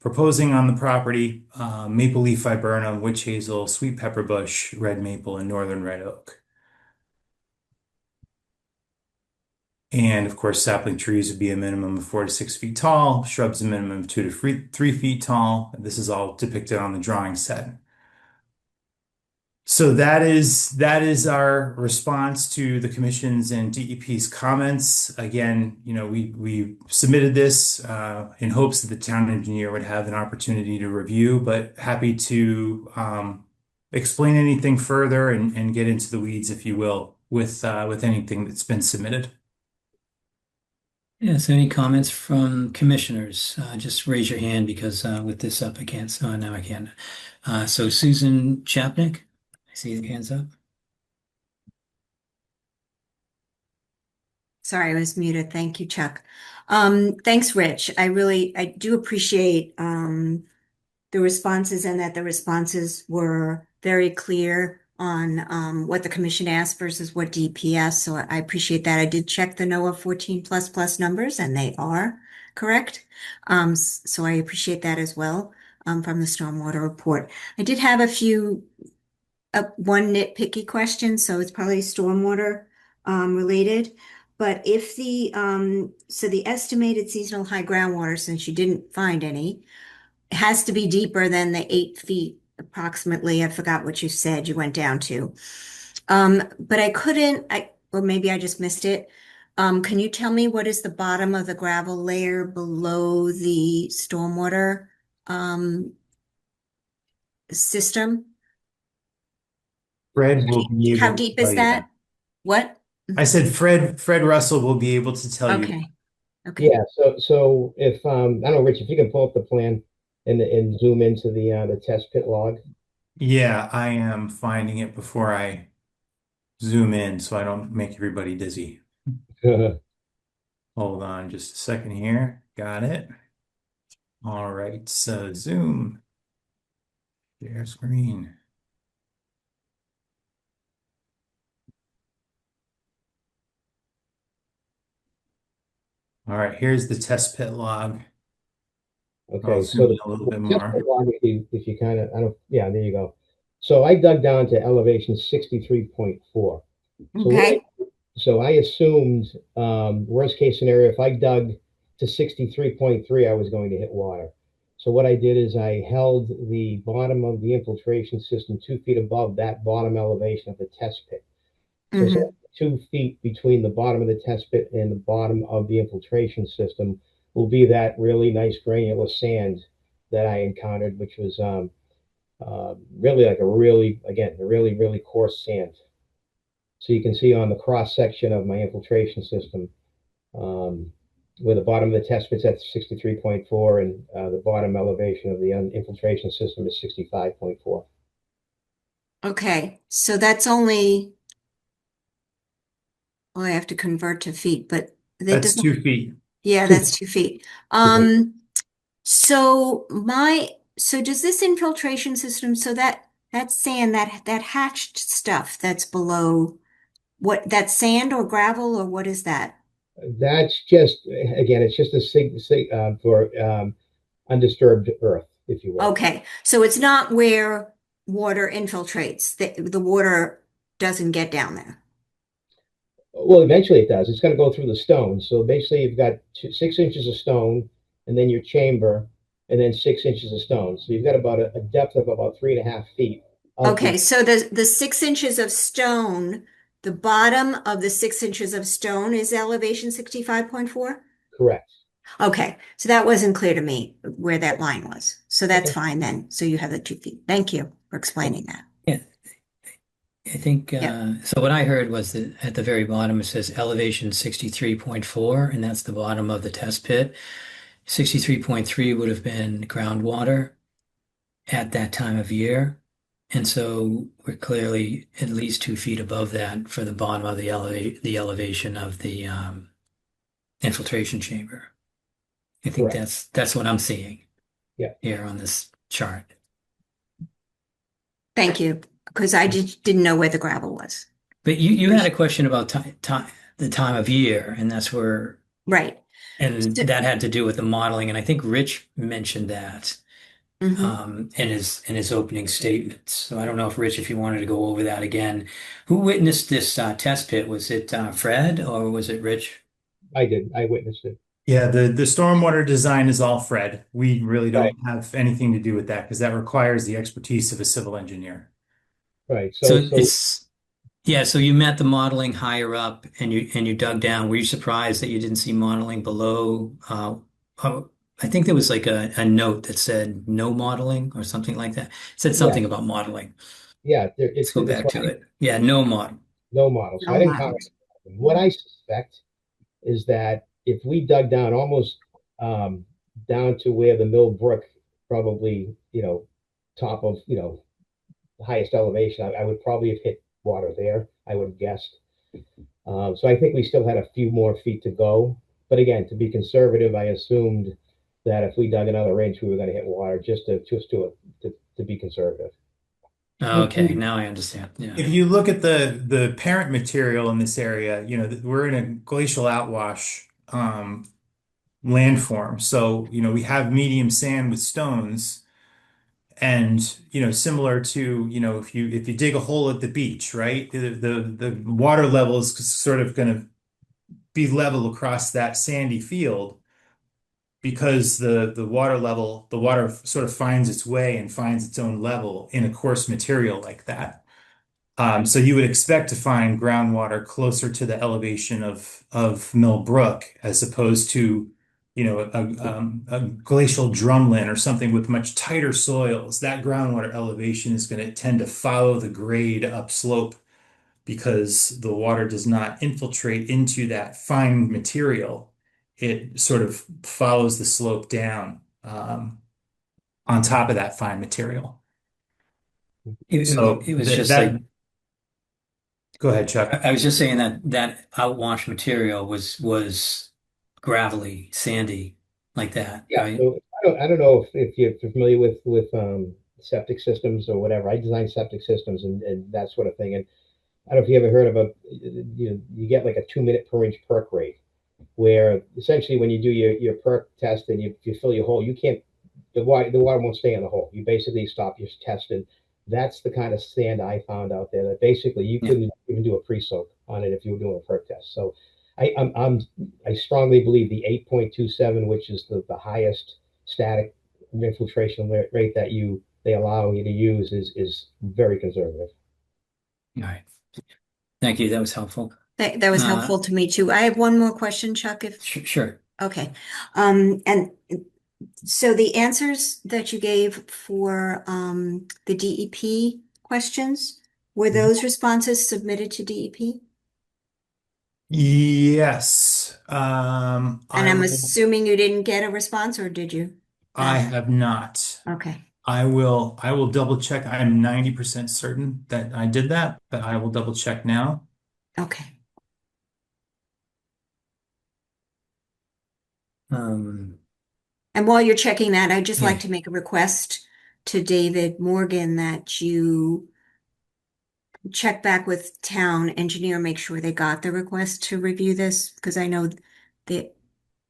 proposing on the property: maple leaf viburnum, witch hazel, sweet pepper bush, red maple, and northern red oak. And of course, sapling trees would be a minimum of 4 to 6 feet tall, shrubs a minimum of 2 to 3 feet tall. This is all depicted on the drawing set. So that is our response to the commission's and DEP's comments. Again, we submitted this in hopes that the town engineer would have an opportunity to review, but happy to explain anything further and get into the weeds, if you will, with anything that's been submitted. Yes, any comments from commissioners? Just raise your hand because with this up, I can't. So now I can. So Susan Chapnick, I see your hands up. Sorry, I was muted. Thank you, Chuck. Thanks, Rich. I do appreciate the responses, and that the responses were very clear on what the commission asked versus what DPS. So I appreciate that. I did check the NOAA 14++ numbers, and they are correct. So I appreciate that as well from the stormwater report. I did have one nitpicky question, so it's probably stormwater related. But if the estimated seasonal high groundwater, since you didn't find any, has to be deeper than the 8 feet approximately. I forgot what you said you went down to. But or maybe I just missed it. Can you tell me what is the bottom of the gravel layer below the stormwater system? Fred will be able How to deep tell is you that? What? I said Fred Russell will be able to tell you. Okay. Okay. Yeah, so if I don't know, Rich, if you can pull up the plan and zoom into the test pit log. Yeah, I am finding it before I zoom in so I don't make everybody dizzy. Hold on just a second here. Got it. All right, so zoom. Share screen. All right, here's the test pit log. Okay, I'll so zoom in a little bit test more. pit log, if you kind of, yeah, there you go. So I dug down to elevation 63.4. Okay. So I assumed, worst case scenario, if I dug to 63.3, I was going to hit water. So what I did is I held the bottom of the infiltration system 2 feet above that bottom elevation of the test pit. So it's 2 feet between the bottom of the test pit and the bottom of the infiltration system will be that really nice granular sand that I encountered, which was really like a really coarse sand. So you can see on the cross section of my infiltration system, where the bottom of the test pit's at 63.4 and the bottom elevation of the infiltration system is 65.4. Okay. So that's only, well, I have to convert to feet, but that That's doesn't, 2 feet. yeah, that's 2 feet. So does this infiltration system, so that sand, that hatched stuff that's below, that's sand or gravel, or what is that? That's just, again, it's just for undisturbed earth, if you will. Okay, so it's not where water infiltrates. The water doesn't get down there. Well, eventually it does. It's going to go through the stone. So basically, you've got 6 inches of stone, and then your chamber, and then 6 inches of stone. So you've got about a depth of about 3.5 feet Okay, so the 6 inches of stone, the bottom of the 6 inches of stone is elevation 65.4? Correct. Okay, so that wasn't clear to me where that line was. So that's Okay. fine then. So you have the 2 feet. Thank you for explaining that. Yeah, I think Yeah. so. What I heard was that at the very bottom it says elevation 63.4, and that's the bottom of the test pit. 63.3 would have been groundwater at that time of year. And so we're clearly at least 2 feet above that for the bottom of the elevation of the infiltration chamber. I think Correct. that's what I'm seeing Yeah. here on this chart. Thank you, because I just didn't know where the gravel was. But you had a question about the time of year, and that's where, Right. and So- that had to do with the modeling. And I think Rich mentioned that Mhm. in his opening statements. So I don't know if Rich, if you wanted to go over that again. Who witnessed this test pit? Was it Fred or was it Rich? I did. I witnessed it. Yeah, the stormwater design is all Fred. We really Right. don't have anything to do with that because that requires the expertise of a civil engineer. Right. So So it's yeah. So you met the modeling higher up, and you dug down. Were you surprised that you didn't see modeling below? Oh, I think there was like a note that said no modeling or something like that. It said yeah, something about modeling. Let's go it's back what to it. Yeah, no model. no model. So No I didn't comment. models. What I suspect is that if we dug down almost down to where the Mill Brook probably, top of, the highest elevation, I would probably have hit water there, I would have guessed. So I think we still had a few more feet to go. But again, to be conservative, I assumed that if we dug another inch, we were going to hit water to be conservative. Okay, now I understand. Yeah. If you look at the parent material in this area, we're in a glacial outwash landform. So, we have medium sand with stones. And, similar to, if you dig a hole at the beach, right? The water level is sort of going to be level across that sandy field because the water sort of finds its way and finds its own level in a coarse material like that. So you would expect to find groundwater closer to the elevation of Mill Brook as opposed to, a glacial drumlin or something with much tighter soils. That groundwater elevation is going to tend to follow the grade upslope because the water does not infiltrate into that fine material. It sort of follows the slope down on top of that fine material. So It was that just like that Go ahead, Chuck. I was just saying that outwash material was gravelly, sandy, like that, Yeah. right? So I don't know if you're familiar with septic systems or whatever. I design septic systems and that sort of thing. And I don't know if you ever heard of you get like a 2 minute per inch perk rate, where essentially when you do your perk test and you fill your hole, you can't the water won't stay in the hole. You basically stop your test, and that's the kind of sand I found out there that basically you Yeah. couldn't even do a pre-soak on it if you were doing a perk test. So I strongly believe the 8.27, which is the highest static infiltration rate that they allow you to use, is very conservative. All right. Thank you. That was helpful. That was helpful to me too. I have one more question, Chuck, if Sure. okay. And so the answers that you gave for the DEP questions, were those responses submitted to DEP? Yes. And I I'm will, assuming you didn't get a response, or did you? I have not. Okay. I will double check. I'm 90% certain that I did that, but I will double check now. Okay. Um, And while you're checking that, I'd just Yeah. like to make a request to David Morgan that you check back with town engineer, make sure they got the request to review this, because I know that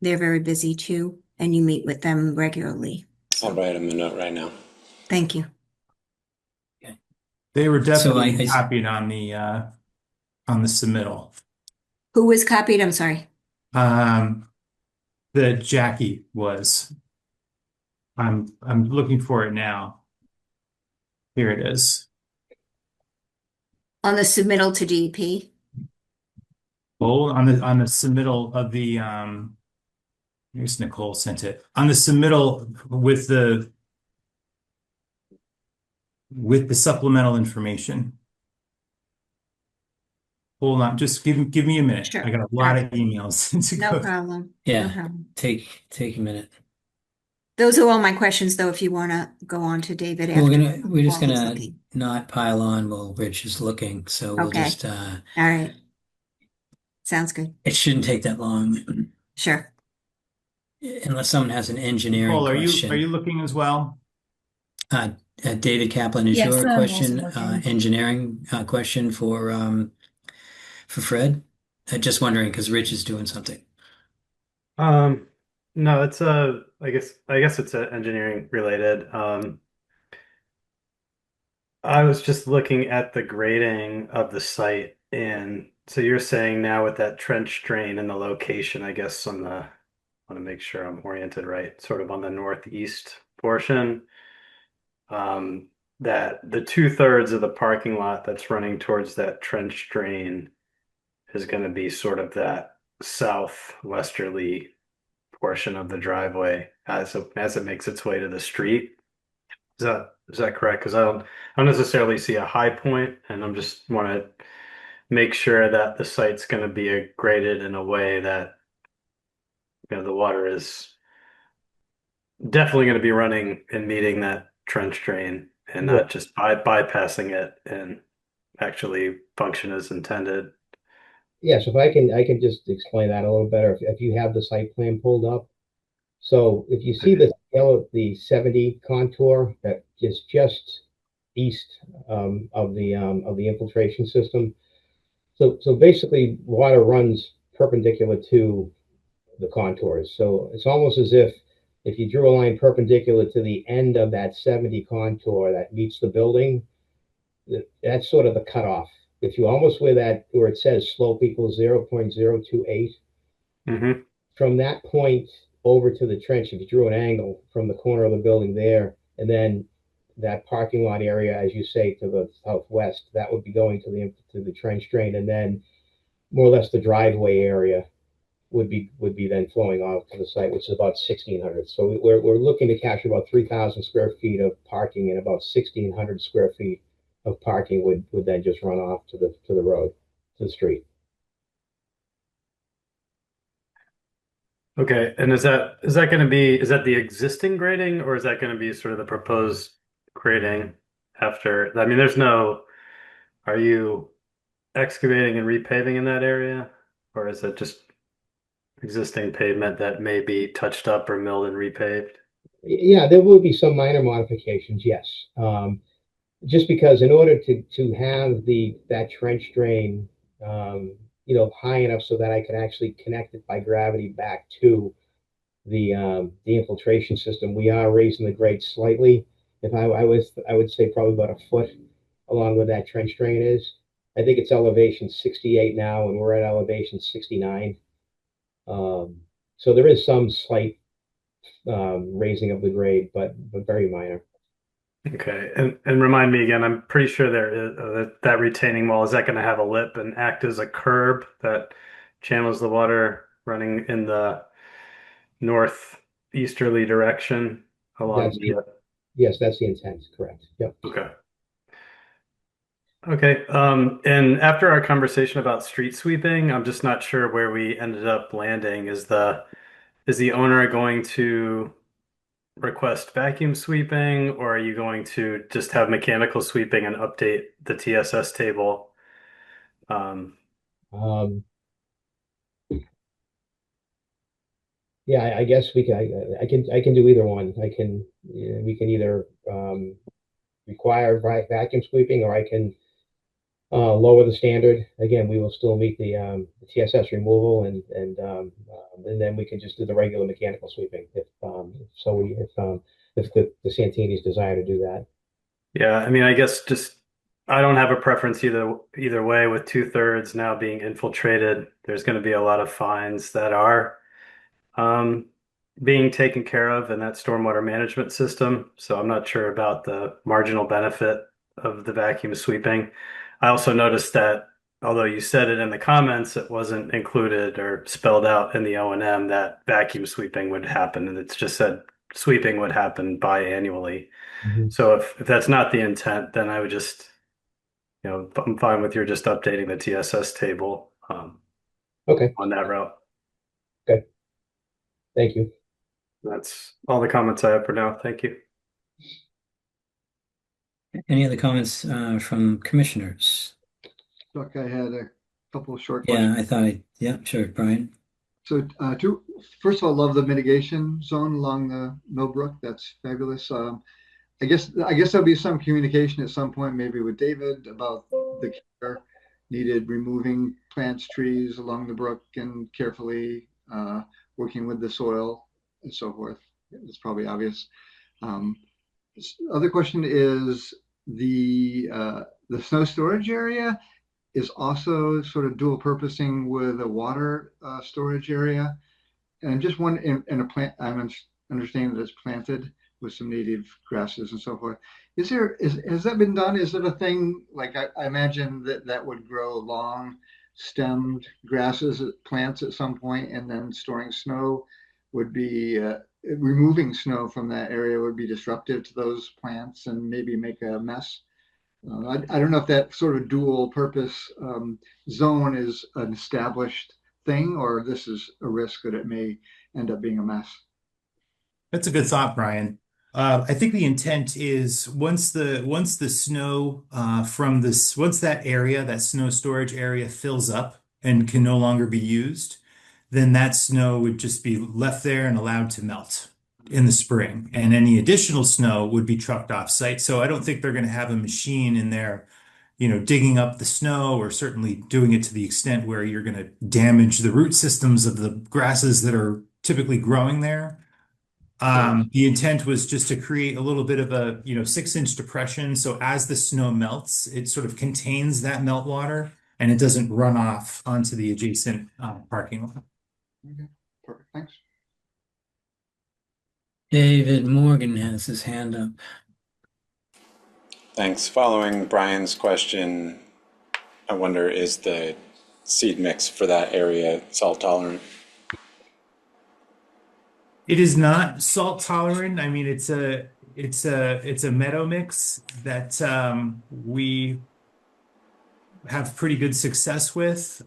they're very busy too, and you meet with them regularly. I'll write him a note right now. Thank you. They were So definitely copied on the submittal. Who was copied? I'm sorry. That Jackie was. I'm looking for it now. Here it is. On the submittal to DEP? Oh, on the submittal of the here's Nicole sent it. On the submittal with the supplemental information. Hold on, just give me a minute. Sure. I got a lot of emails to No go. problem. Yeah. No problem. Take a minute. Those are all my questions, though, if you want to go on to David We're after. just while he's gonna looking. not pile on while Rich is looking. So we'll Okay. just All right. Sounds good. it shouldn't take that long. Sure. Unless someone has an engineering Nicole, are question. you looking as well? David Kaplan, is Yes, your I'm question also looking. engineering question for Fred? Just wondering because Rich is doing something. No, it's I guess it's engineering related. I was just looking at the grading of the site, and so you're saying now with that trench drain and the location, I guess on the, I want to make sure I'm oriented right, sort of on the northeast portion, that the 2/3 of the parking lot that's running towards that trench drain is going to be sort of that southwesterly portion of the driveway as it makes its way to the street. Is that correct? Because I don't necessarily see a high point, and I'm just want to make sure that the site's going to be graded in a way that the water is definitely going to be running and meeting that trench drain and Yeah. not just bypassing it and actually function as intended. Yes, if I can just explain that a little better. If you have the site plan pulled up. So if you see the 70 contour that is just east of the infiltration system. So basically water runs perpendicular to the contours. So it's almost as if you drew a line perpendicular to the end of that 70 contour that meets the building, that's sort of the cutoff. If you almost where it says slope equals 0.028, Mm-hmm. from that point over to the trench, if you drew an angle from the corner of the building there, and then that parking lot area, as you say, to the southwest, that would be going to the trench drain, and then more or less the driveway area would be then flowing off to the site, which is about 1,600. So we're looking to capture about 3,000 square feet of parking, and about 1,600 square feet of parking would then just run off to the road, to the street. Okay, and is that the existing grading, or is that going to be sort of the proposed grading after? I mean, are you excavating and repaving in that area, or is it just existing pavement that may be touched up or milled and repaved? Yeah, there will be some minor modifications, yes. Just because in order to have that trench drain, high enough so that I can actually connect it by gravity back to the infiltration system, we are raising the grade slightly. If I would say probably about a foot along where that trench drain is. I think it's elevation 68 now, and we're at elevation 69. So there is some slight raising of the grade, but very minor. Okay, and remind me again, I'm pretty sure there is that retaining wall, is that going to have a lip and act as a curb that channels the water running in the northeasterly direction along That's the Yes, that's the intent. Correct. Yep. okay. Okay, and after our conversation about street sweeping, I'm just not sure where we ended up landing. Is the owner going to request vacuum sweeping, or are you going to just have mechanical sweeping and update the TSS table? Um, yeah, I guess I can do either one. We can either require vacuum sweeping, or I can lower the standard. Again, we will still meet the TSS removal, and then we can just do the regular mechanical sweeping if the Santini's desire to do that. Yeah, I mean, I guess just I don't have a preference either way. With 2/3 now being infiltrated, there's going to be a lot of fines that are um, being taken care of in that stormwater management system. So I'm not sure about the marginal benefit of the vacuum sweeping. I also noticed that although you said it in the comments, it wasn't included or spelled out in the O&M that vacuum sweeping would happen, and it's just said sweeping would happen biannually. Mhm. So if that's not the intent, then I would just, I'm fine with your just updating the TSS table Okay, on that route. good. Thank you. That's all the comments I have for now. Thank you. Any other comments from commissioners? Look, I had a couple of short Yeah, questions. yeah, sure, Brian. So, first of all, love the mitigation zone along the Millbrook. That's fabulous. I guess there'll be some communication at some point, maybe with David, about the care needed, removing plants, trees along the brook, and carefully working with the soil and so forth. It's probably obvious. Um, Other question is the snow storage area is also sort of dual purposing with a water storage area. And just one in a plant, understanding that it's planted with some native grasses and so forth. Has that been done? Is it a thing, like I imagine that would grow long stemmed grasses, plants at some point, and then storing snow would be, removing snow from that area would be disruptive to those plants and maybe make a mess. I don't know if that sort of dual purpose zone is an established thing, or this is a risk that it may end up being a mess. That's a good thought, Brian. I think the intent is once the snow once that area, that snow storage area fills up and can no longer be used, then that snow would just be left there and allowed to melt in the spring. And any additional snow would be trucked off site. So I don't think they're going to have a machine in there, digging up the snow, or certainly doing it to the extent where you're going to damage the root systems of the grasses that are typically growing there. The intent was just to create a little bit of a, 6-inch depression. So as the snow melts, it sort of contains that meltwater and it doesn't run off onto the adjacent parking lot. Okay, perfect. Thanks. David Morgan has his hand up. Thanks. Following Brian's question, I wonder, is the seed mix for that area salt tolerant? It is not salt tolerant. I mean, it's a meadow mix that we have pretty good success with.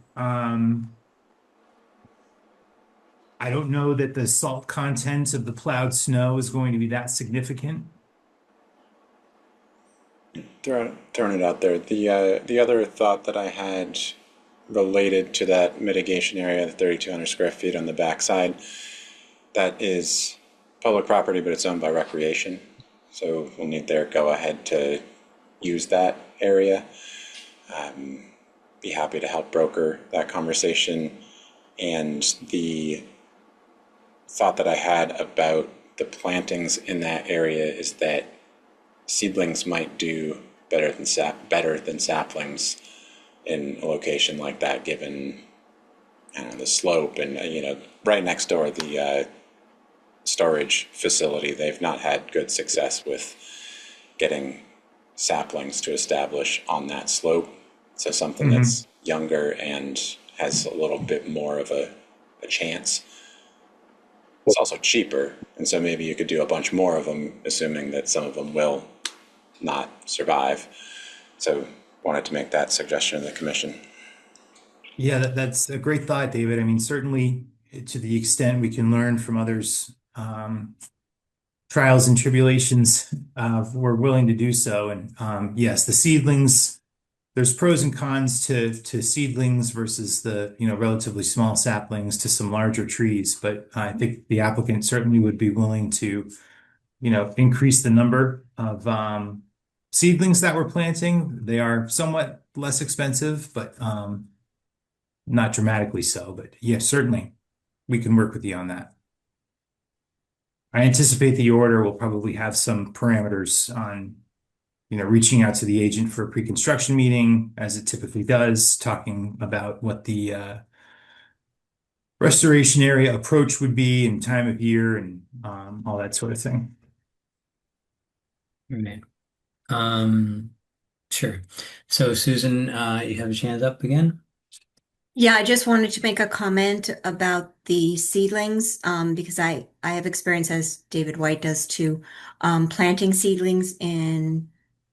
I don't know that the salt content of the plowed snow is going to be that significant. Throwing it out there. The other thought that I had related to that mitigation area, the 3,200 square feet on the backside, that is public property, but it's owned by recreation. So we'll need their go ahead to use that area. Be happy to help broker that conversation. And the thought that I had about the plantings in that area is that seedlings might do better than saplings in a location like that, given the slope and right next door the storage facility. They've not had good success with getting saplings to establish on that slope. So something that's younger and has a little bit more of a chance. It's also cheaper, and so maybe you could do a bunch more of them, assuming that some of them will not survive. So wanted to make that suggestion to the commission. Yeah, that's a great thought, David. I mean, certainly to the extent we can learn from others' trials and tribulations, we're willing to do so. And yes, the seedlings, there's pros and cons to seedlings versus the relatively small saplings to some larger trees. But I think the applicant certainly would be willing to increase the number of seedlings that we're planting. They are somewhat less expensive, but not dramatically so. But yeah, certainly we can work with you on that. I anticipate the order will probably have some parameters on reaching out to the agent for a pre-construction meeting, as it typically does, talking about what the restoration area approach would be and time of year and all that sort of thing. Right. Sure. So Susan, you have your hand up again? Yeah, I just wanted to make a comment about the seedlings, because I have experience, as David White does too, planting seedlings in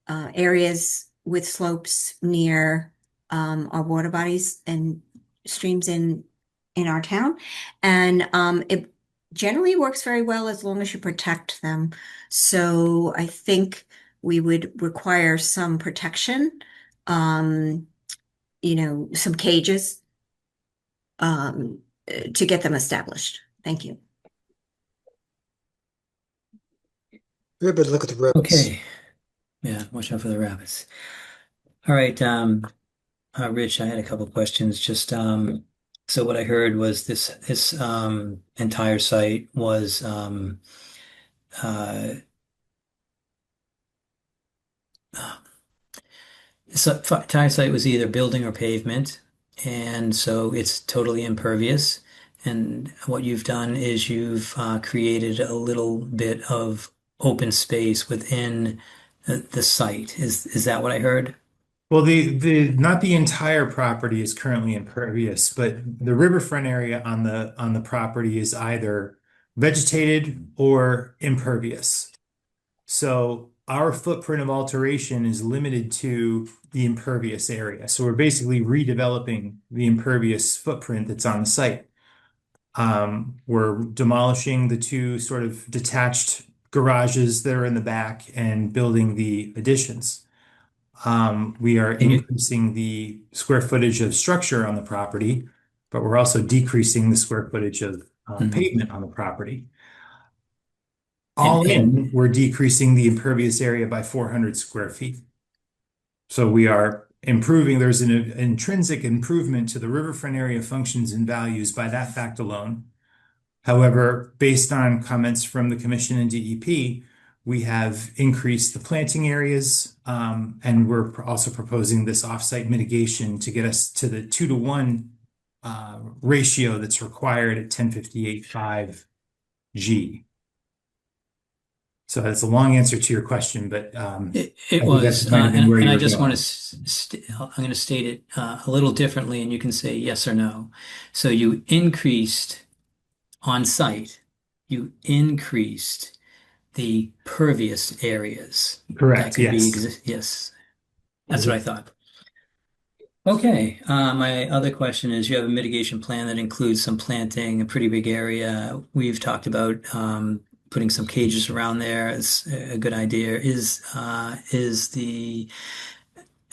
areas with slopes near our water bodies and streams in our town. And it generally works very well as long as you protect them. So I think we would require some protection, um, some cages to get them established. Thank you. Very bad luck with the rabbits. Okay. Yeah, watch out for the rabbits. All right, Rich, I had a couple questions. Just so what I heard was this entire site was uh so entire site was either building or pavement, and so it's totally impervious. And what you've done is you've created a little bit of open space within the site. Is that what I heard? Well, the not the entire property is currently impervious, but the riverfront area on the property is either vegetated or impervious. So our footprint of alteration is limited to the impervious area. So we're basically redeveloping the impervious footprint that's on the site. We're demolishing the two sort of detached garages that are in the back and building the additions. We are And you, increasing the square footage of structure on the property, but we're also decreasing the square footage of Mhm. pavement on the property. And, All and in, we're decreasing the impervious area by 400 square feet. So we are improving, there's an intrinsic improvement to the riverfront area functions and values by that fact alone. However, based on comments from the Commission and DEP, we have increased the planting areas, and we're also proposing this offsite mitigation to get us to the 2-to-1 ratio that's required at 1058.5 G. So that's a long answer to your question, but it I think that was, might have been where and you I were just want going. to, I'm going to state it a little differently, and you can say yes or no. So you increased on site, you increased the pervious areas that Correct, could be yes. exist. Yes, that's what I thought. Okay, my other question is you have a mitigation plan that includes some planting, a pretty big area. We've talked about putting some cages around there. It's a good idea. Is the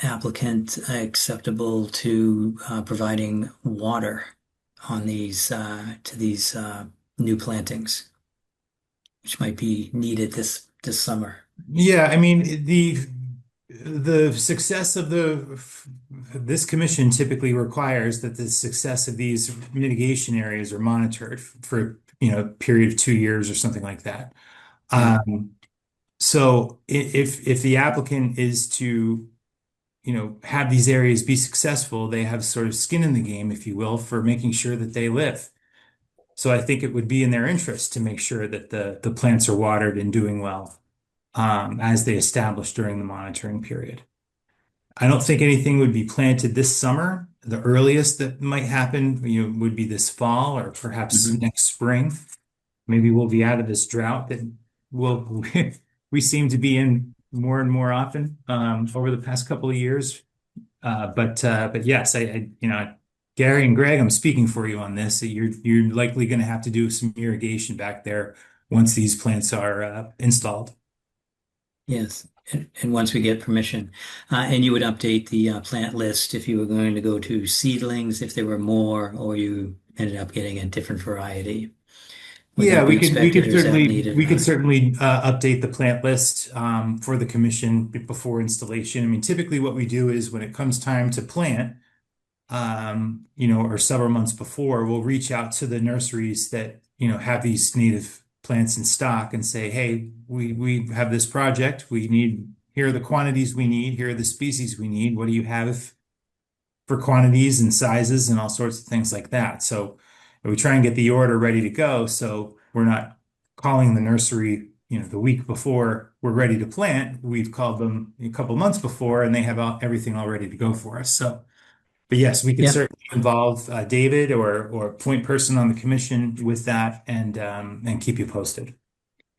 applicant acceptable to providing water on these to these new plantings, which might be needed this summer? Yeah, I mean, the success of this commission typically requires that the success of these mitigation areas are monitored for, a period of 2 years or something like that. Yeah. So if the applicant is to, have these areas be successful, they have sort of skin in the game, if you will, for making sure that they live. So I think it would be in their interest to make sure that the plants are watered and doing well, as they establish during the monitoring period. I don't think anything would be planted this summer. The earliest that might happen, would be this fall or perhaps Mhm. next spring. Maybe we'll be out of this drought that will we seem to be in more and more often over the past couple of years. But yes, Gary and Greg, I'm speaking for you on this. You're likely going to have to do some irrigation back there once these plants are installed. Yes, and once we get permission, and you would update the plant list if you were going to go to seedlings, if there were more, or you ended up getting a different variety. Would Yeah, that be expected or is that needed? we could certainly update the plant list for the commission before installation. I mean, typically what we do is when it comes time to plant, or several months before, we'll reach out to the nurseries that, have these native plants in stock and say, hey, we have this project. Here are the quantities we need. Here are the species we need. What do you have for quantities and sizes and all sorts of things like that? So we try and get the order ready to go. So we're not calling the nursery, the week before we're ready to plant. We've called them a couple months before, and they have everything all ready to go for us. So, but yes, we could Yeah. certainly involve David or point person on the commission with that, and keep you posted.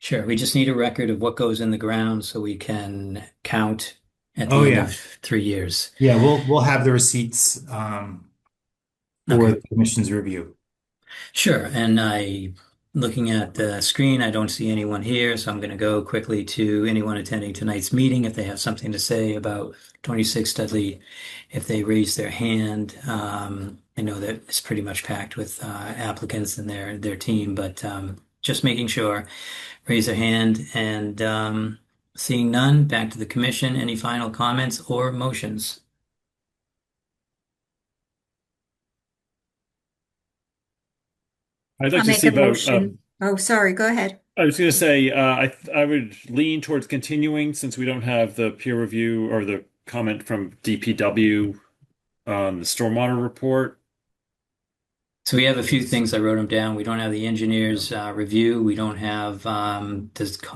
Sure. We just need a record of what goes in the ground so we can count at the Oh end yeah, of 3 years. yeah. We'll have the receipts for Okay. the commission's review. Sure. And looking at the screen, I don't see anyone here, so I'm going to go quickly to anyone attending tonight's meeting. If they have something to say about 26 Dudley, if they raise their hand, I know that it's pretty much packed with applicants and their team, but just making sure, raise their hand, and seeing none, back to the commission. Any final comments or motions? I'd like I'll to make see a about. motion. Oh, sorry, go ahead. I was going to say, I would lean towards continuing since we don't have the peer review or the comment from DPW on the stormwater report. So we have a few things. I wrote them down. We don't have the engineer's review. We don't have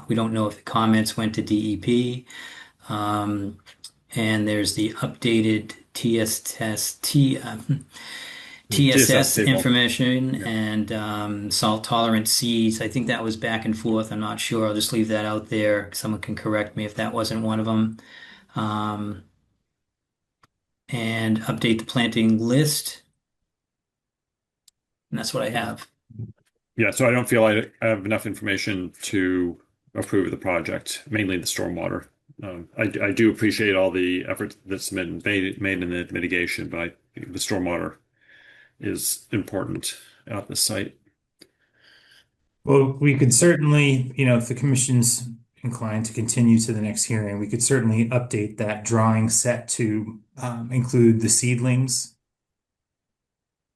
we don't know if the comments went to DEP. And there's the updated TSS table. information Yeah. and salt tolerant seeds. I think that was back and forth. I'm not sure. I'll just leave that out there. Someone can correct me if that wasn't one of them. And update the planting list. And that's what I have. Yeah, so I don't feel I have enough information to approve the project, mainly the stormwater. I do appreciate all the effort that's been made in the mitigation, but the stormwater is important at the site. Well, we could certainly, if the commission's inclined to continue to the next hearing, we could certainly update that drawing set to include the seedlings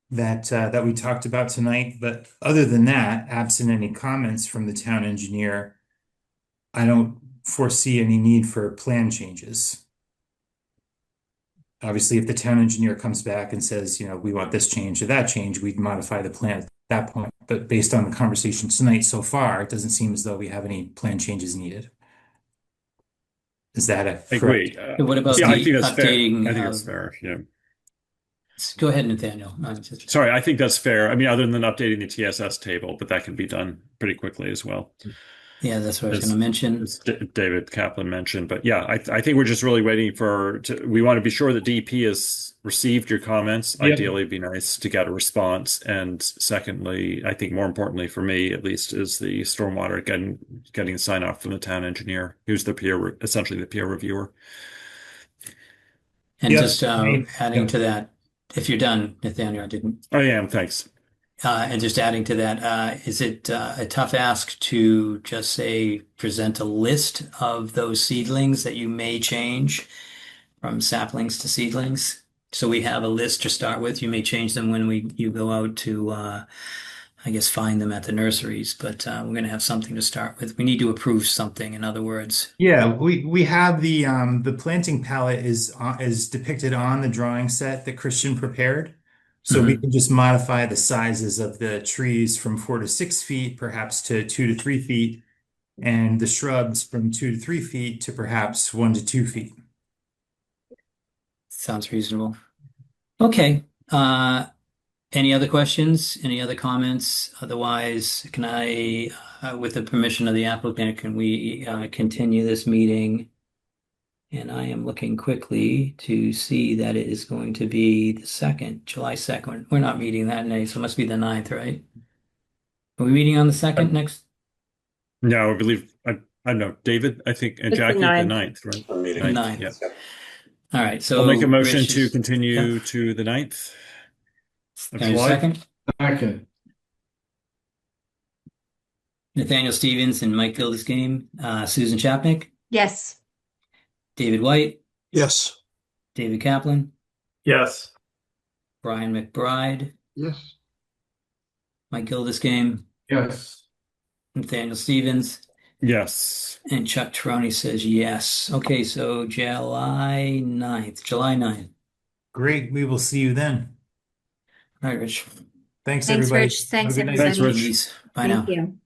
that we talked about tonight. But other than that, absent any comments from the town engineer, I don't foresee any need for plan changes. Obviously, if the town engineer comes back and says, we want this change or that change, we'd modify the plan at that point. But based on the conversation tonight so far, it doesn't seem as though we have any plan changes needed. Is that a I agree. What about yeah, the I think that's updating fair. I think of- that's fair. Yeah. Go ahead, Nathaniel. Sorry, I think that's fair. I mean, other than updating the TSS table, but that can be done pretty quickly as well. Yeah, that's what I was going to mention. As David Kaplan mentioned. But yeah, I think we're just really waiting we want to be sure that DP has received your comments. Yep. Ideally, it'd be nice to get a response. And secondly, I think more importantly for me, at least, is the stormwater getting a sign off from the town engineer, who's essentially the peer reviewer. And Yep. just adding to that, if you're done, Nathaniel, I didn't. I am, thanks. And just adding to that, is it a tough ask to just say present a list of those seedlings that you may change from saplings to seedlings? So we have a list to start with. You may change them when you go out to, I guess, find them at the nurseries. But we're going to have something to start with. We need to approve something, in other words. Yeah, we have the planting palette is depicted on the drawing set that Christian prepared. So we can just modify the sizes of the trees from 4 to 6 feet, perhaps to 2 to 3 feet, and the shrubs from 2 to 3 feet to perhaps 1 to 2 feet. Sounds reasonable. Okay. Any other questions? Any other comments? Otherwise, can I, with the permission of the applicant, can we continue this meeting? And I am looking quickly to see that it is going to be the 2nd, July 2nd. We're not meeting that day, so it must be the 9th, right? Are we meeting on the 2nd next? No, I believe, I don't know, David, I think, and It's the Jackie, the 9th. 9th, right? I'm meeting. 9th. Yeah. All right, so I'll make a motion Rich to is- continue yeah. to the 9th of Can I have a July. second? Second. Nathaniel Stevens and Mike Gildersgame, Susan Chapnick, Yes. David White, Yes. David Kaplan, Yes. Brian McBride, Yes. Mike Gildersgame, Yes. Nathaniel Stevens, Yes. and Chuck Troney says yes. Okay, so July 9th. Great, we will see you then. All right, Rich. Thanks, Thanks, everybody. Rich. Thanks, Have a good night. everybody. Thanks, Rich. Bye now. Thank you.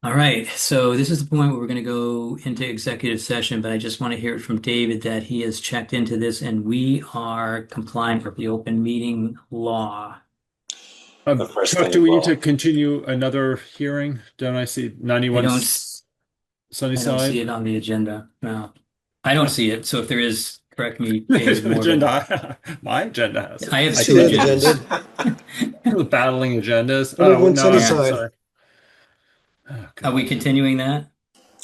All right, so this is the point where we're going to go into executive session, but I just want to hear it from David that he has checked into this and we are compliant with the open meeting law. The first Chuck, thing do we need we'll- to continue another hearing? Don't I see 91 I don't Sunnyside? see it on the agenda. No, I don't see it. So if there is, correct me, There's David an Morgan. agenda. My agenda has it. I have I two see that agendas. agenda. Battling agendas. Oh, 91 no, I'm Sunnyside. sorry. Oh, Are we God. continuing that?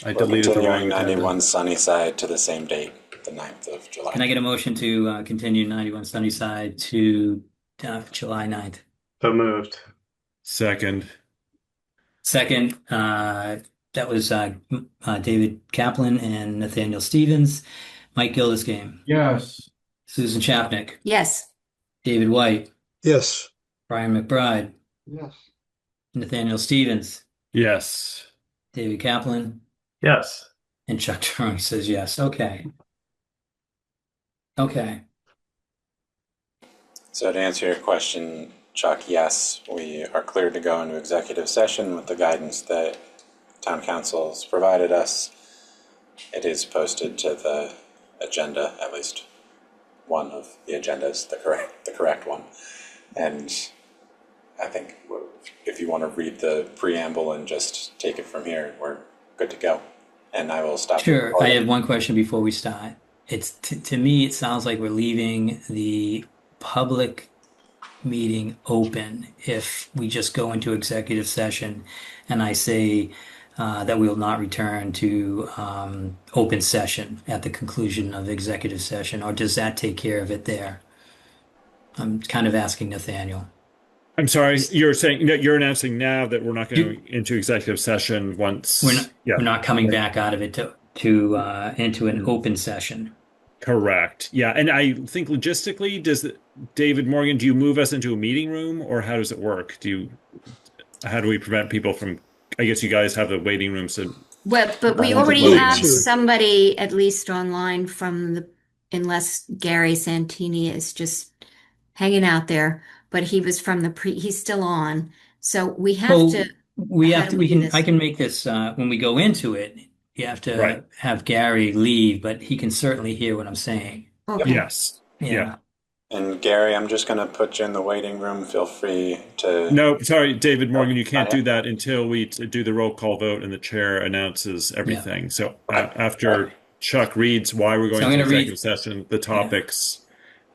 I We're deleted the wrong continuing agenda. 91 Sunnyside to the same date, the 9th of July. Can I get a motion to continue 91 Sunnyside to July 9th? So moved. Second. Second, that was David Kaplan and Nathaniel Stevens. Mike Gildersgame, Yes. Susan Chapnick, Yes. David White, Yes. Brian McBride, Yes. Nathaniel Stevens, Yes. David Kaplan, Yes. and Chuck Turner says yes. Okay. Okay. So to answer your question, Chuck, yes, we are cleared to go into executive session with the guidance that town council's provided us. It is posted to the agenda, at least one of the agendas, the correct one. And I think if you want to read the preamble and just take it from here, we're good to go. And I will stop. Sure. I recording. have one question before we start. It's to me, it sounds like we're leaving the public meeting open if we just go into executive session and I say that we will not return to open session at the conclusion of executive session, or does that take care of it there? I'm kind of asking Nathaniel. I'm sorry, you're announcing now that we're not going into executive session once. We're not coming back out of it to into an open session. Correct. Yeah, and I think logistically, David Morgan, do you move us into a meeting room, or how does it work? How do we prevent people from? I guess you guys have the waiting room, so Well, but we Brian's already ability have to- somebody at least online unless Gary Santini is just hanging out there, but he was from he's still on. So we have Well, to, we how have do to, we do I this? can make this, when we go into it, you have to Right. have Gary leave, but he can certainly hear what I'm saying. Okay. yes. Yeah. And Gary, I'm just going to put you in the waiting room. Feel free to. No, sorry, David Morgan, you not can't yet. do that until we do the roll call vote and the chair announces everything. So after Chuck reads why we're going So I'm to gonna read- executive session, the topics,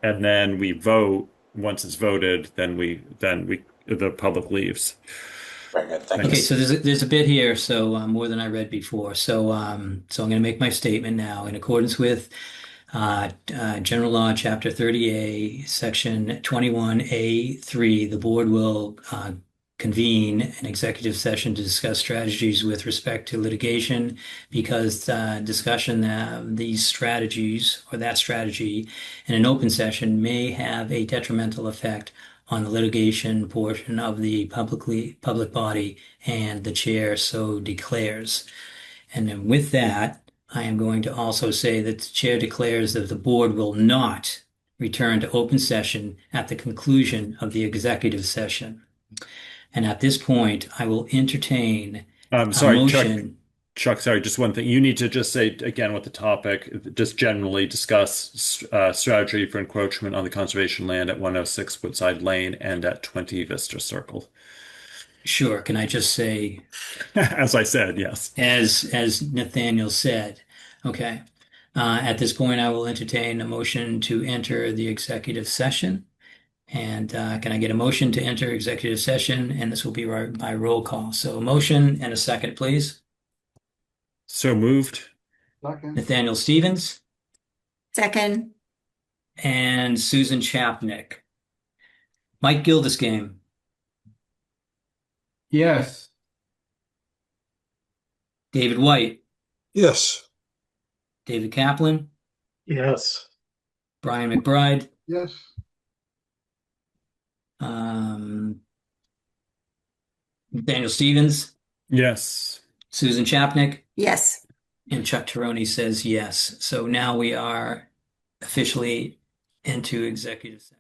and then we vote. Once it's voted, then the public leaves. Very good. Thank Okay, you. so there's a bit here, so more than I read before. So I'm going to make my statement now. In accordance with General Law, Chapter 30A, Section 21A3, the board will convene an executive session to discuss strategies with respect to litigation, because discussion of these strategies or that strategy in an open session may have a detrimental effect on the litigation portion of the public body, and the chair so declares. And then with that, I am going to also say that the chair declares that the board will not return to open session at the conclusion of the executive session. And at this point, I will entertain a Sorry, motion. Chuck, sorry, just one thing. You need to just say again what the topic, just generally discuss strategy for encroachment on the conservation land at 106 Woodside Lane and at 20 Vista Circle. Sure. Can I just say, As I said, yes. as Nathaniel said? Okay. At this point, I will entertain a motion to enter the executive session. And can I get a motion to enter executive session? And this will be by roll call. So a motion and a second, please. So moved. Second. Nathaniel Stevens Second. and Susan Chapnick. Mike Gildersgame, Yes. David White, Yes. David Kaplan, Yes. Brian McBride, Yes. Nathaniel Stevens, Yes. Susan Chapnick, Yes. and Chuck Tirone says yes. So now we are officially into executive session.